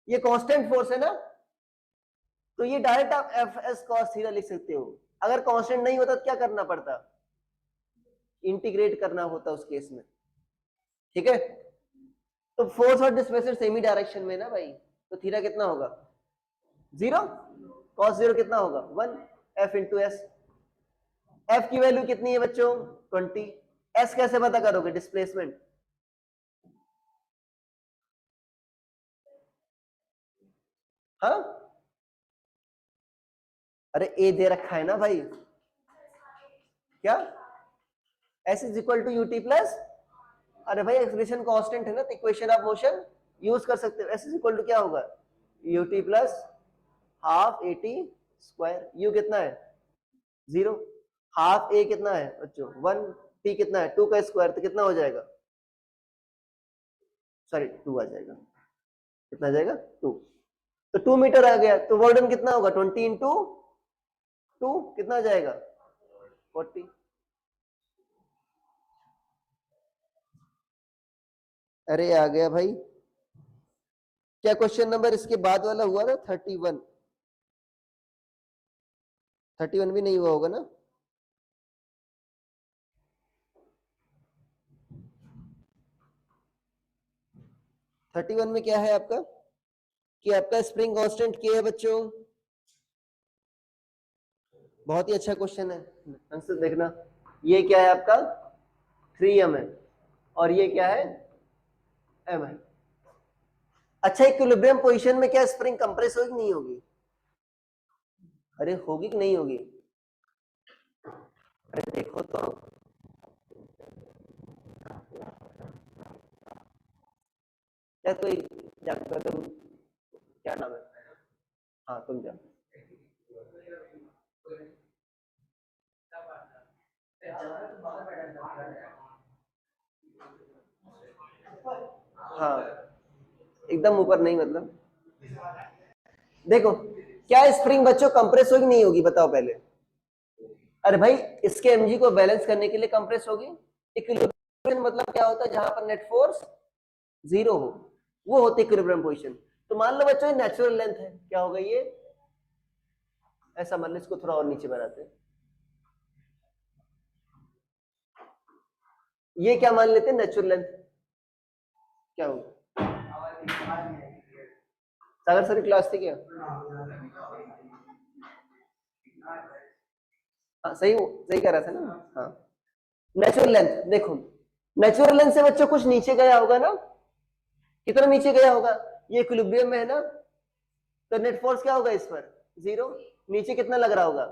ये कांस्टेंट फोर्स है ना, तो ये डायरेक्ट आप एफ एस कॉस थीटा लिख सकते हो। अगर कांस्टेंट नहीं होता तो क्या करना पड़ता, इंटीग्रेट करना होता उस केस में, ठीक है। तो फोर्स और डिस्प्लेसमेंट सेम ही डायरेक्शन में ना भाई, तो थीटा कितना होगा 0, cos 0 कितना होगा 1 एफ इंटू एस। एफ की वैल्यू कितनी है बच्चों 20, एस कैसे पता करोगे डिस्प्लेसमेंट, हाँ अरे ए दे रखा है ना भाई, क्या s is equal to ut plus, अरे भाई एक्सप्रेशन कांस्टेंट है ना, तो इक्वेशन ऑफ मोशन यूज कर सकते हो, एस इज इक्वल टू क्या होगा UT plus half A T square, you कितना है 0, हाफ ए कितना है बच्चों 1, टी कितना है 2 का स्क्वायर, तो कितना हो जाएगा सॉरी 2 आ जाएगा, कितना आ जाएगा 2, तो 2 मीटर आ गया, तो वर्क डन कितना होगा 20 इंटू 2 कितना आ जाएगा 40। अरे आ गया भाई, क्या क्वेश्चन नंबर इसके बाद वाला हुआ था 31, 31 भी नहीं हुआ होगा ना, 31 में क्या है आपका कि आपका स्प्रिंग कांस्टेंट K है बच्चों। बहुत ही अच्छा क्वेश्चन है, आंसर देखना। ये क्या है आपका 3m है और ये क्या है m है। अच्छा, इक्विलिब्रियम पोजीशन में क्या स्प्रिंग कंप्रेस होगी नहीं होगी? अरे होगी कि नहीं होगी? अरे देखो तो, क्या कोई जानता, तुम क्या नाम है? हाँ तुम जान। हाँ एकदम ऊपर नहीं, मतलब देखो क्या स्प्रिंग बच्चों कंप्रेस होगी नहीं होगी बताओ पहले। अरे भाई इसके mg को बैलेंस करने के लिए कंप्रेस होगी। इक्विलिब्रियम मतलब क्या होता है? जहां पर नेट फोर्स जीरो हो, वो होती है इक्विलिब्रियम पोजीशन। तो मान लो बच्चों नेचुरल लेंथ है, क्या होगा ये? ऐसा मान लो, इसको थोड़ा और नीचे बनाते हैं, ये क्या मान लेते हैं नेचुरल लेंथ, क्या होगा? सागर सर की क्लास थी क्या? हाँ सही सही कह रहा था ना। हाँ नेचुरल लेंथ, देखो नेचुरल लेंथ से बच्चों कुछ नीचे गया होगा ना, कितना नीचे गया होगा? ये इक्विलिब्रियम में है ना, तो नेट फोर्स क्या होगा इस पर? जीरो। नीचे कितना लग रहा होगा?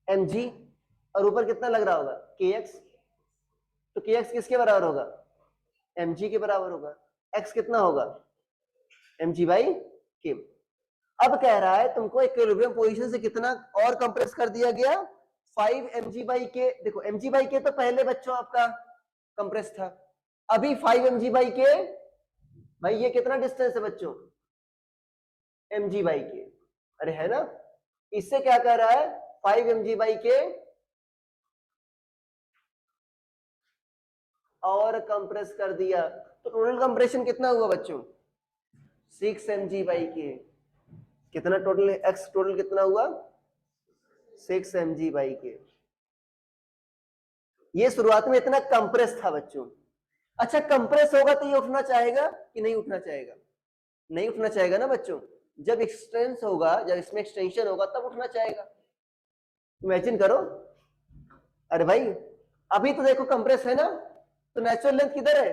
mg। और ऊपर कितना लग रहा होगा? kx। तो kx किसके बराबर होगा? mg के बराबर होगा। x कितना होगा? mg by k। अब कह रहा है तुमको इक्विलिब्रियम पोजीशन से कितना और कंप्रेस कर दिया गया? 5 mg बाई k। देखो mg बाई k तो पहले बच्चों आपका कंप्रेस था, अभी 5 mg बाई k। भाई ये कितना डिस्टेंस है बच्चों? mg by k। अरे है ना, इससे क्या कह रहा है? 5 mg बाई k और कंप्रेस कर दिया, तो टोटल कंप्रेशन कितना हुआ बच्चों? 6 mg बाई k। कितना टोटल है? x टोटल कितना हुआ? 6 mg बाई k। ये शुरुआत में इतना कंप्रेस था बच्चों। अच्छा कंप्रेस होगा तो ये उठना चाहेगा कि नहीं उठना चाहेगा? नहीं उठना चाहेगा ना बच्चों। जब एक्सटेंस होगा, जब इसमें एक्सटेंशन होगा तब उठना चाहेगा। इमेजिन करो, अरे भाई अभी तो देखो कंप्रेस है ना, तो नेचुरल लेंथ किधर है?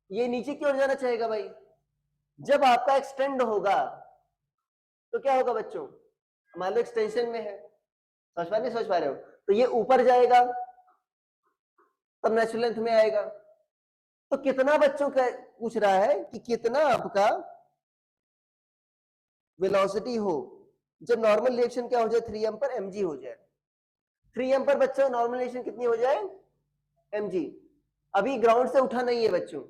ये नीचे की ओर जाना चाहेगा भाई। जब आपका एक्सटेंड होगा तो क्या होगा बच्चों? मान लो एक्सटेंशन में है, समझ पा नहीं समझ पा रहे हो? तो ये ऊपर जाएगा तब नेचुरल लेंथ में आएगा। तो कितना बच्चों का पूछ रहा है कि कितना आपका वेलोसिटी हो जब नॉर्मल रिएक्शन क्या हो जाए? 3m पर mg हो जाए। 3m पर बच्चों नॉर्मल रिएक्शन कितनी हो जाए? mg। अभी ग्राउंड से उठा नहीं है बच्चों,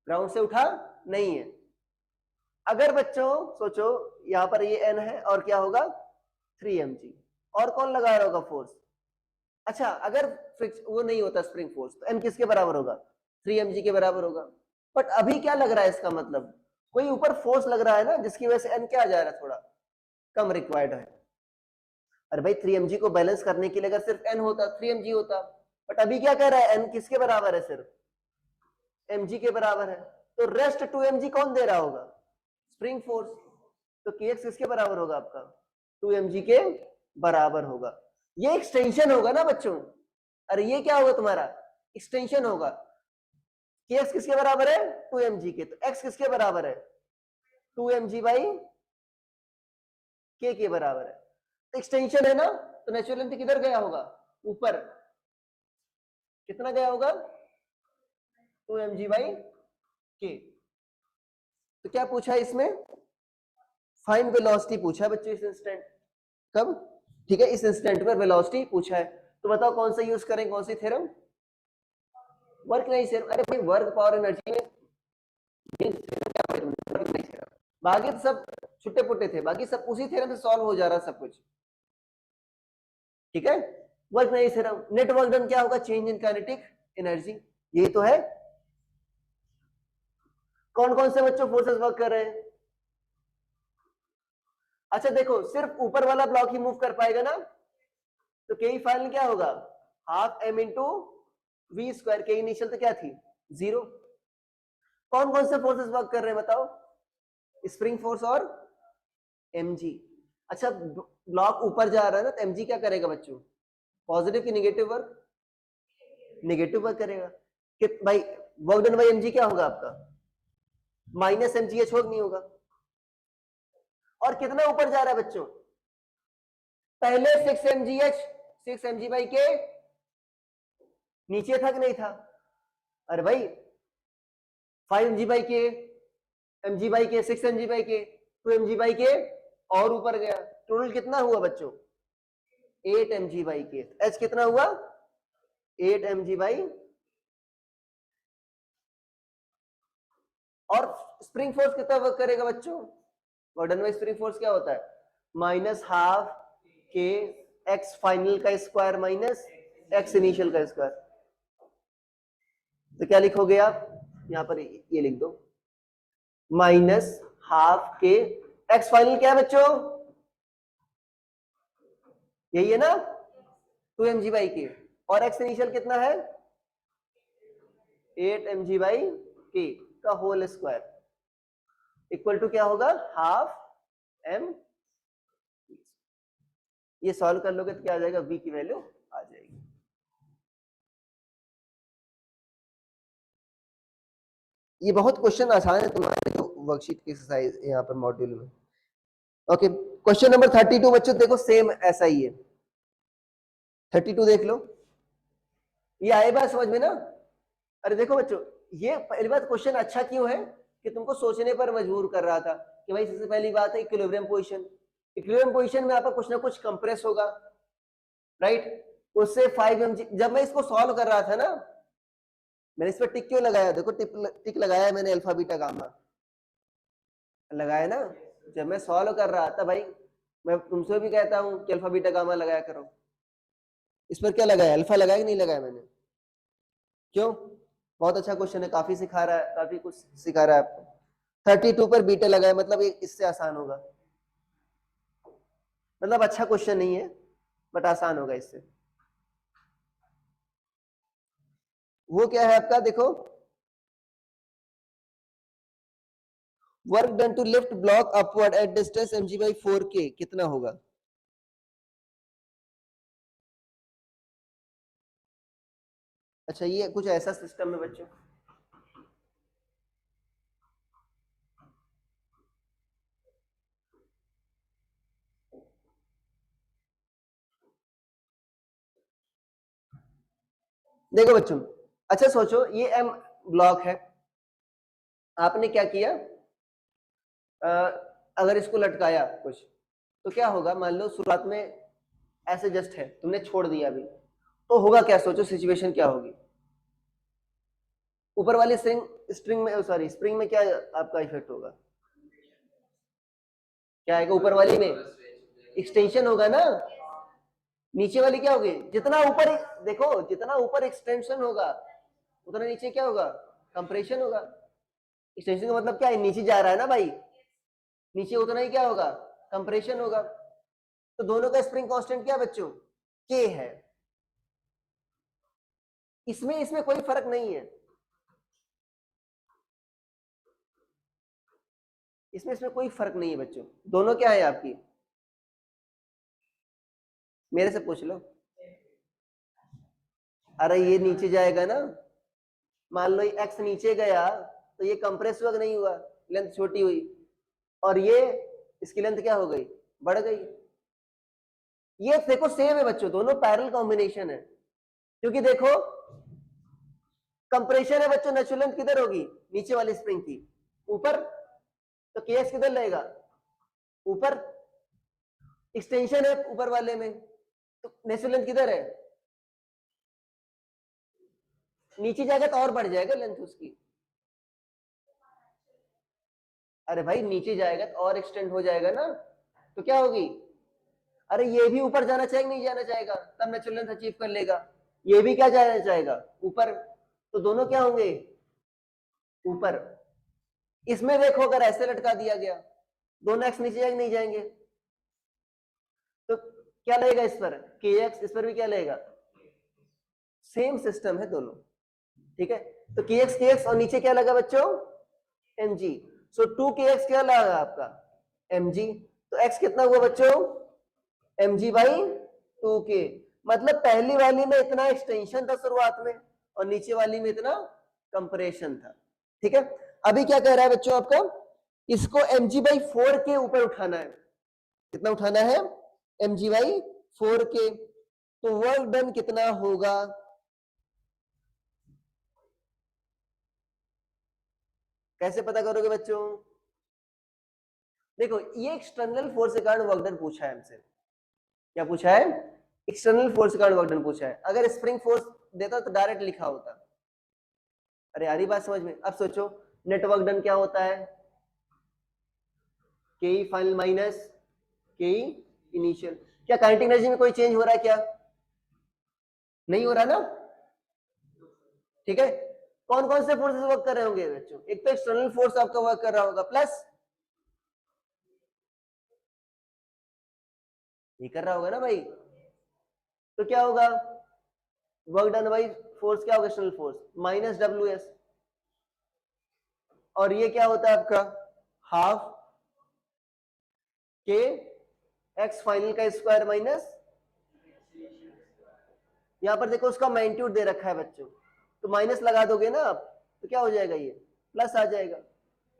ग्राउंड से उठा नहीं है। अगर बच्चों सोचो यहां पर ये n है और क्या होगा? 3mg। और कौन लगा रहा होगा फोर्स? अच्छा अगर वो नहीं होता स्प्रिंग फोर्स तो n किसके बराबर होगा? 3mg के बराबर होगा। बट अभी क्या लग रहा है? इसका मतलब कोई ऊपर फोर्स लग रहा है ना, जिसकी वजह से n क्या आ जा रहा है? थोड़ा कम रिक्वायर्ड है। अरे भाई 3mg को बैलेंस करने के लिए अगर सिर्फ n होता 3mg होता, बट अभी क्या कह रहा है? n किसके बराबर है? सिर्फ mg के बराबर है। तो रेस्ट 2mg कौन दे रहा होगा? Spring force. तो kx किसके बराबर होगा आपका? 2mg के बराबर होगा। ये एक्सटेंशन होगा ना बच्चों। अरे ये क्या होगा तुम्हारा? एक्सटेंशन होगा। kx किसके बराबर है? 2mg के। तो x किसके बराबर है? 2mg बाई k के बराबर है। तो एक्सटेंशन है ना, तो नेचुरल लेंथ किधर गया होगा? ऊपर। कितना गया होगा? 2mg by k। तो क्या पूछा है इसमें? फाइंड वेलोसिटी पूछा है बच्चों इस इंस्टेंट। कब? ठीक है, इस इंस्टेंट पर वेलोसिटी पूछा है। तो बताओ कौन सा यूज करें, कौन सी थ्योरम? वर्क नहीं थ्योरम। अरे भाई वर्क पावर एनर्जी में बाकी तो सब छुट्टे पुट्टे थे, बाकी सब उसी थ्योरम से सॉल्व हो जा रहा सब कुछ। ठीक है, वर्क नहीं थ्योरम। नेट वर्क डन क्या होगा? Change in kinetic energy. यही तो है। कौन कौन से बच्चों फोर्सेस वर्क कर रहे हैं? अच्छा देखो सिर्फ ऊपर वाला ब्लॉक ही मूव कर पाएगा ना, तो के फाइनल क्या होगा? Half m into v square. के इनिशियल तो क्या थी? 0। कौन कौन से फोर्सेस वर्क कर रहे हैं बताओ? स्प्रिंग फोर्स और mg। अच्छा ब्लॉक ऊपर जा रहा है ना, तो mg क्या करेगा बच्चों? पॉजिटिव की नेगेटिव वर्क? नेगेटिव वर्क करेगा। कि भाई वर्क डन बाई mg क्या होगा आपका? माइनस mgh वर्क नहीं होगा। और कितना ऊपर जा रहा है बच्चों? पहले 6 mgh 6 mg बाई के नीचे था कि नहीं था? अरे भाई 5 mg बाई के, mg बाई के, 6 mg बाई के, 2 mg बाई के और ऊपर गया। टोटल कितना हुआ बच्चों? 8 mg बाई के। h कितना हुआ? 8 mg बाई। और स्प्रिंग फोर्स कितना वर्क करेगा बच्चों? वर्डन वाइज स्प्रिंग फोर्स क्या होता है? माइनस हाफ के एक्स फाइनल का स्क्वायर माइनस एक्स इनिशियल का स्क्वायर। तो क्या लिखोगे आप? यहां पर ये लिख दो, माइनस हाफ के एक्स फाइनल क्या है बच्चों? यही है ना, 2 mg बाई के। और एक्स इनिशियल कितना है? 8 mg बाई के का होल स्क्वायर इक्वल टू क्या होगा? Half m। ये सॉल्व कर लोगे तो क्या आ जाएगा? v की वैल्यू आ जाएगी। ये बहुत क्वेश्चन आसान है तुम्हारे जो वर्कशीट की एक्सरसाइज यहाँ पर मॉड्यूल में। ओके, क्वेश्चन नंबर 32 बच्चों देखो सेम ऐसा ही है। 32 देख लो, ये आए बात समझ में ना? अरे देखो बच्चों, ये पहली बात क्वेश्चन अच्छा क्यों है कि तुमको सोचने पर मजबूर कर रहा था कि भाई सबसे पहली बात है इक्विलिब्रियम पोजीशन। इक्विलिब्रियम पोजीशन में आपका कुछ ना कुछ कंप्रेस होगा, राइट? उससे 5 mg। जब मैं इसको सॉल्व कर रहा था ना, मैंने इस पर टिक क्यों लगाया? देखो टिक लगाया मैंने, अल्फा बीटा गामा लगाया ना। जब मैं सॉल्व कर रहा था भाई, मैं तुमसे भी कहता हूं कि अल्फा बीटा गामा लगाया करो। इस पर क्या लगाया? अल्फा लगाया कि नहीं लगाया मैंने? क्यों? बहुत अच्छा क्वेश्चन है, काफी सिखा रहा है, काफी कुछ सिखा रहा है आपको। 32 पर बीटा लगाया मतलब इससे आसान होगा। मतलब अच्छा क्वेश्चन नहीं है बट आसान होगा इससे। वो क्या है आपका? देखो, work done to lift block upward at distance mg by 4k कितना होगा? अच्छा ये कुछ ऐसा सिस्टम है बच्चों, देखो बच्चों, अच्छा सोचो ये m ब्लॉक है। आपने क्या किया? अगर इसको लटकाया कुछ तो क्या होगा? मान लो शुरुआत में ऐसे जस्ट है, तुमने छोड़ दिया अभी, तो होगा क्या? सोचो सिचुएशन क्या होगी? ऊपर वाली स्ट्रिंग में, सॉरी स्प्रिंग में क्या आपका इफेक्ट होगा? क्या आएगा ऊपर वाली में? एक्सटेंशन होगा ना। नीचे वाली क्या होगी? जितना ऊपर, देखो जितना ऊपर एक्सटेंशन होगा उतना नीचे क्या होगा? कंप्रेशन होगा। एक्सटेंशन का मतलब क्या है? नीचे जा रहा है ना भाई, नीचे उतना ही क्या होगा? कंप्रेशन होगा। तो दोनों का स्प्रिंग कांस्टेंट क्या बच्चों? के है। इसमें इसमें कोई फर्क नहीं है, इसमें इसमें कोई फर्क नहीं है बच्चों। दोनों क्या है आपकी? मेरे से पूछ लो। अरे ये नीचे जाएगा ना, मान लो ये एक्स नीचे गया तो ये कंप्रेस हुआ नहीं हुआ? लेंथ छोटी हुई, और ये इसकी लेंथ क्या हो गई? बढ़ गई। ये देखो सेम है बच्चों, दोनों पैरेलल कॉम्बिनेशन है। क्योंकि देखो कंप्रेशन है बच्चों, नेचुरल लेंथ किधर होगी? नीचे वाली स्प्रिंग की ऊपर, तो केएस किधर लगेगा? ऊपर। एक्सटेंशन है ऊपर वाले में, तो नेचुरल लेंथ किधर है? नीचे जाएगा तो और बढ़ जाएगा लेंथ उसकी। अरे भाई नीचे जाएगा तो और एक्सटेंड हो जाएगा ना, तो क्या होगी? अरे ये भी ऊपर जाना चाहेगा नहीं जाना चाहेगा? तब नेचुरल लेंथ अचीव कर लेगा। ये भी क्या जाना चाहेगा? ऊपर। तो दोनों क्या होंगे? ऊपर। इसमें देखो अगर ऐसे लटका दिया गया, दोनों एक्स नीचे जाएंगे नहीं जाएंगे? तो क्या लगेगा इस पर? के एक्स। इस पर भी क्या लगेगा? सेम सिस्टम है दोनों, ठीक है। तो के एक्स और नीचे क्या लगा बच्चों? mg। सो 2kx क्या लगा आपका mg। तो x कितना हुआ बच्चों mg बाई 2k। मतलब पहली वाली में इतना एक्सटेंशन था शुरुआत में और नीचे वाली में इतना कंप्रेशन था। ठीक है, अभी क्या कह रहा है बच्चों आपका, इसको mg बाई 4 के ऊपर उठाना है। कितना उठाना है mg बाई 4 के। तो वर्क डन कितना होगा, कैसे पता करोगे बच्चों। देखो ये एक्सटर्नल फोर्स के कारण वर्क डन पूछा है हमसे। क्या पूछा है, एक्सटर्नल फोर्स के कारण वर्क डन पूछा है। अगर स्प्रिंग फोर्स देता तो डायरेक्ट लिखा होता। अरे यार बात समझ में। अब सोचो नेट वर्क डन क्या होता है, के फाइनल माइनस के इनिशियल। क्या काइनेटिक एनर्जी में कोई चेंज हो रहा है क्या, नहीं हो रहा ना। ठीक है, कौन कौन से फोर्सेस वर्क कर रहे होंगे बच्चों, एक तो एक्सटर्नल फोर्स आपका वर्क कर रहा होगा, प्लस ये कर रहा होगा ना भाई। तो क्या होगा वर्क डन बाई फोर्स, क्या होगा external force minus W S. और ये क्या होता है आपका हाफ के एक्स फाइनल का स्क्वायर माइनस, यहां पर देखो उसका मैग्नीट्यूड दे रखा है बच्चों, तो माइनस लगा दोगे ना आप तो क्या हो जाएगा, ये प्लस आ जाएगा।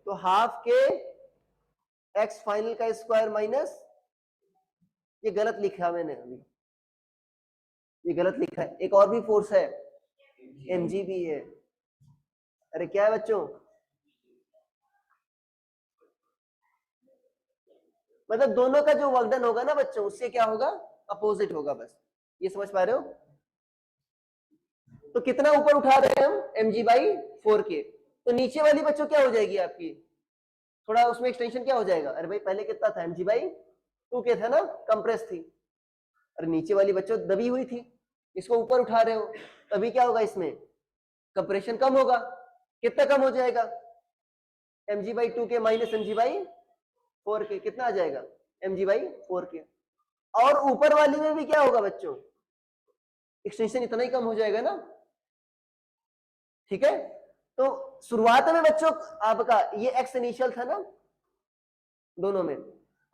तो हाफ के एक्स फाइनल का स्क्वायर माइनस, ये गलत लिखा है मैंने अभी, ये गलत लिखा है। एक और भी फोर्स है mg भी है। अरे क्या है बच्चों, मतलब दोनों का जो वर्क डन होगा ना बच्चों उससे क्या होगा अपोजिट होगा, बस ये समझ पा रहे हो। तो कितना ऊपर उठा रहे हैं हम mg बाई 4k। तो नीचे वाली बच्चों क्या हो जाएगी आपकी, थोड़ा उसमें एक्सटेंशन क्या हो जाएगा। अरे भाई पहले कितना था mg बाई 2k था ना, कंप्रेस थी। अरे नीचे वाली बच्चों दबी हुई थी, इसको ऊपर उठा रहे हो, तभी क्या होगा इसमें कंप्रेशन कम होगा। कितना कम हो जाएगा mg by 2k minus mg by 4k, कितना आ जाएगा mg बाई 4k। और ऊपर वाली में भी क्या होगा बच्चों, एक्सटेंशन इतना ही कम हो जाएगा ना। ठीक है, तो शुरुआत में बच्चों आपका ये एक्स इनिशियल था ना दोनों में,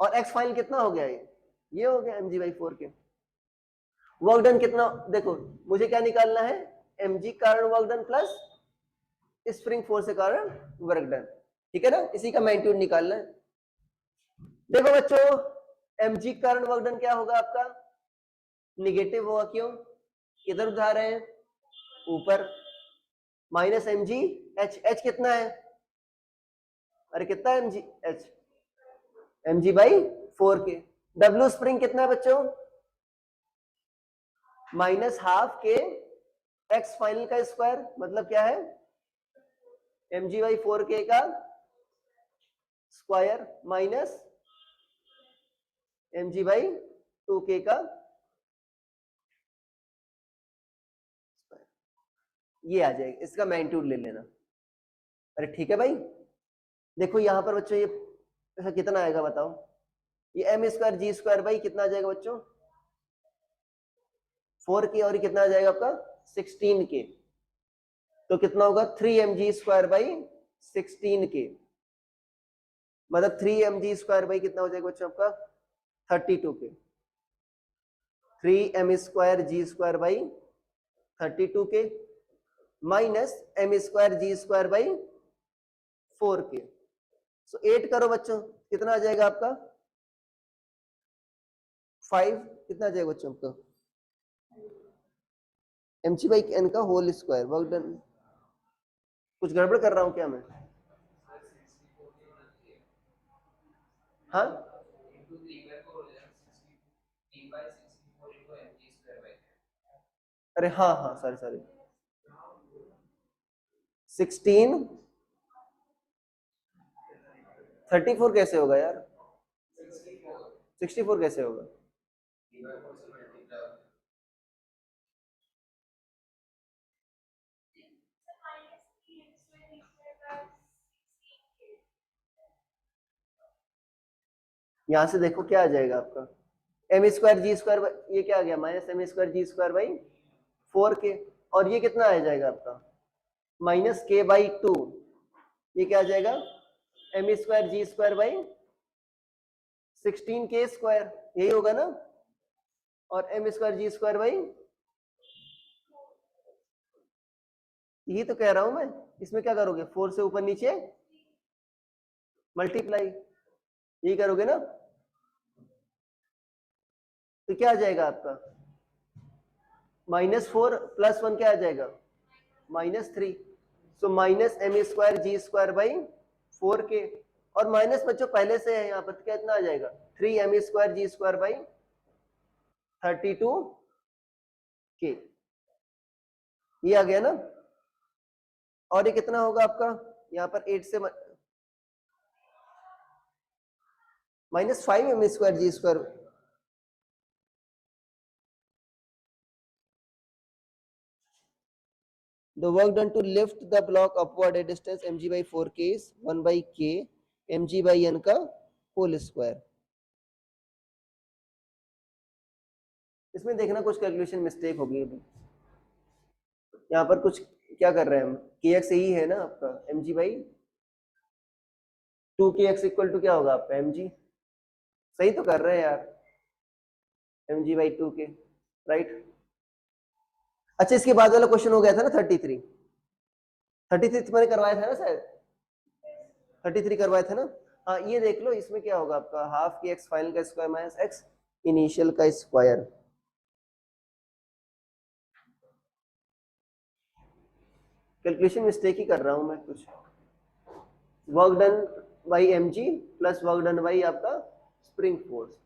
और एक्स फाइनल कितना हो गया, ये हो गया mg by 4k। Work done कितना, देखो मुझे क्या निकालना है, mg कारण work done plus spring force के कारण वर्क डन। ठीक है ना, इसी का मैग्नीट्यूड निकालना है। देखो बच्चों mg कारण वर्क डन क्या होगा आपका, निगेटिव होगा, क्यों, किधर उठा रहे हैं ऊपर, माइनस mg h, h कितना है, अरे कितना है mg h, mg by 4k। w spring कितना है बच्चों, माइनस हाफ के एक्स फाइनल का स्क्वायर, मतलब क्या है mg बाई 4k का square minus mg by 2k का, ये आ जाएगा, इसका मैग्नीट्यूड ले लेना। अरे ठीक है भाई, देखो यहां पर बच्चों ये कितना आएगा बताओ, ये m square g square by कितना आ जाएगा बच्चों 4k, और ये कितना आ जाएगा आपका 16k। तो कितना होगा 3mg स्क्वायर बाई 16k, मतलब 3mg स्क्वायर बाई कितना हो जाएगा बच्चों आपका 32k। 3m square g square by 32k minus m square g square by 4k। So 8 करो बच्चों, कितना आ जाएगा आपका 5, कितना आ जाएगा बच्चों आपका mg बाई n का होल स्क्वायर। वर्क डन, कुछ गड़बड़ कर रहा हूं क्या मैं, हाँ अरे हाँ हाँ सॉरी सॉरी 16 34 कैसे होगा यार, 64 कैसे होगा, यहां से देखो क्या आ जाएगा आपका एम स्क्वायर जी स्क्वायर, ये क्या आ गया minus m square g square by 4k, और ये कितना आ जाएगा आपका माइनस k बाई 2 ये क्या आ जाएगा, m square g square by 16k square, यही होगा ना, और m square g square by, यही तो कह रहा हूं मैं। इसमें क्या करोगे, 4 से ऊपर नीचे मल्टीप्लाई, यही करोगे ना, तो क्या आ जाएगा आपका, -4 + 1 क्या आ जाएगा, -3। So minus m square g square by 4k, और माइनस बच्चों पहले से है यहाँ पर, क्या इतना आ जाएगा, 3m square g square by 32k, ये आ गया ना। और ये कितना होगा आपका, यहाँ पर 8 से -5m square g square, the work done to lift the block upward at distance mg by 4k is 1 by k mg by n का होल स्क्वायर। इसमें देखना कुछ कैलकुलेशन मिस्टेक होगी अभी, यहाँ पर कुछ क्या कर रहे हैं हम, kx यही है ना आपका mg by 2kx equal to क्या होगा आपका mg, सही तो कर रहे हैं यार, mg by 2k, राइट। अच्छा, इसके बाद वाला क्वेश्चन हो गया था ना 33 मैंने करवाया था ना शायद, 33 करवाया था ना। हाँ, ये देख लो, इसमें क्या होगा आपका, हाफ की एक्स फाइनल का स्क्वायर माइनस एक्स इनिशियल का स्क्वायर। कैलकुलेशन मिस्टेक ही कर रहा हूं मैं कुछ, work done by mg plus work done by आपका spring force.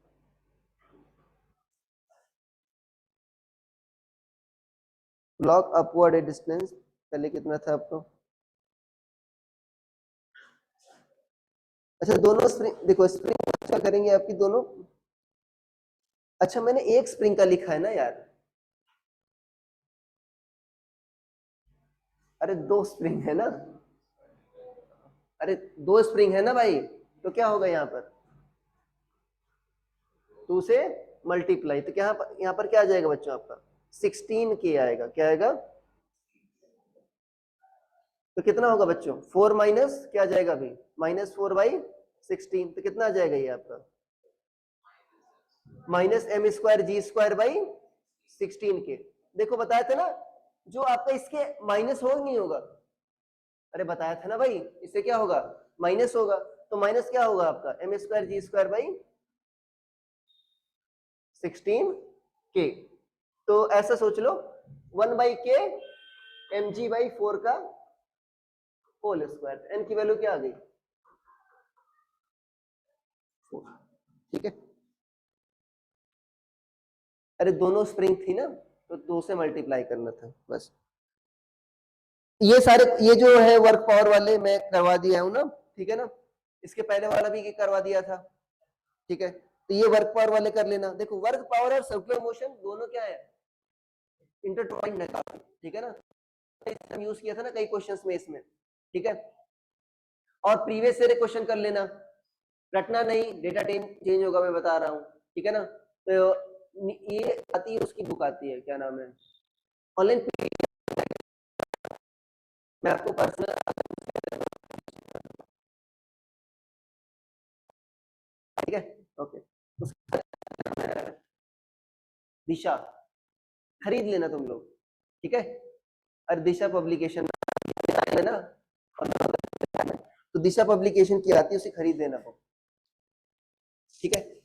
Block upward distance पहले कितना था आपको, अच्छा दोनों स्प्रिंग, देखो स्प्रिंग क्या करेंगे आपकी दोनों, अच्छा मैंने एक स्प्रिंग का लिखा है ना यार, अरे 2 स्प्रिंग है ना, अरे 2 स्प्रिंग है ना भाई, तो क्या होगा यहाँ पर 2 से मल्टीप्लाई, तो क्या यहाँ पर क्या आ जाएगा बच्चों आपका 16k आएगा, क्या आएगा, तो कितना होगा बच्चों 4 माइनस क्या आ जाएगा अभी, -4 बाई 16, तो कितना आ जाएगा ये आपका -m square g square by 16k। देखो बताया था ना, जो आपका इसके माइनस होगा नहीं होगा, अरे बताया था ना भाई, इससे क्या होगा माइनस होगा, तो माइनस क्या होगा आपका m square g square by 16k। तो ऐसा सोच लो 1 by k m g by 4 का होल स्क्वायर, एन की वैल्यू क्या आ गई 4, ठीक है। अरे दोनों स्प्रिंग थी ना, तो 2 से मल्टीप्लाई करना था बस। ये सारे, ये जो है वर्क पावर वाले मैं करवा दिया हूं ना, ठीक है ना, इसके पहले वाला भी करवा दिया था, ठीक है। तो ये वर्क पावर वाले कर लेना। देखो वर्क पावर और सर्कुलर मोशन दोनों क्या है, इंटरट्वाइंड है काफी, ठीक है ना, यूज किया था ना कई क्वेश्चंस में इसमें, ठीक है। और प्रीवियस ईयर क्वेश्चन कर लेना, रटना नहीं, डेटा चेंज होगा मैं बता रहा हूँ, ठीक है ना। तो ये आती है, उसकी बुक आती है, क्या नाम है, ऑनलाइन, मैं आपको पर्सनल, ठीक है, ओके। दिशा खरीद लेना तुम लोग, ठीक है। और दिशा पब्लिकेशन है ना, तो दिशा पब्लिकेशन की आती है, उसे खरीद लेना, ठीक है।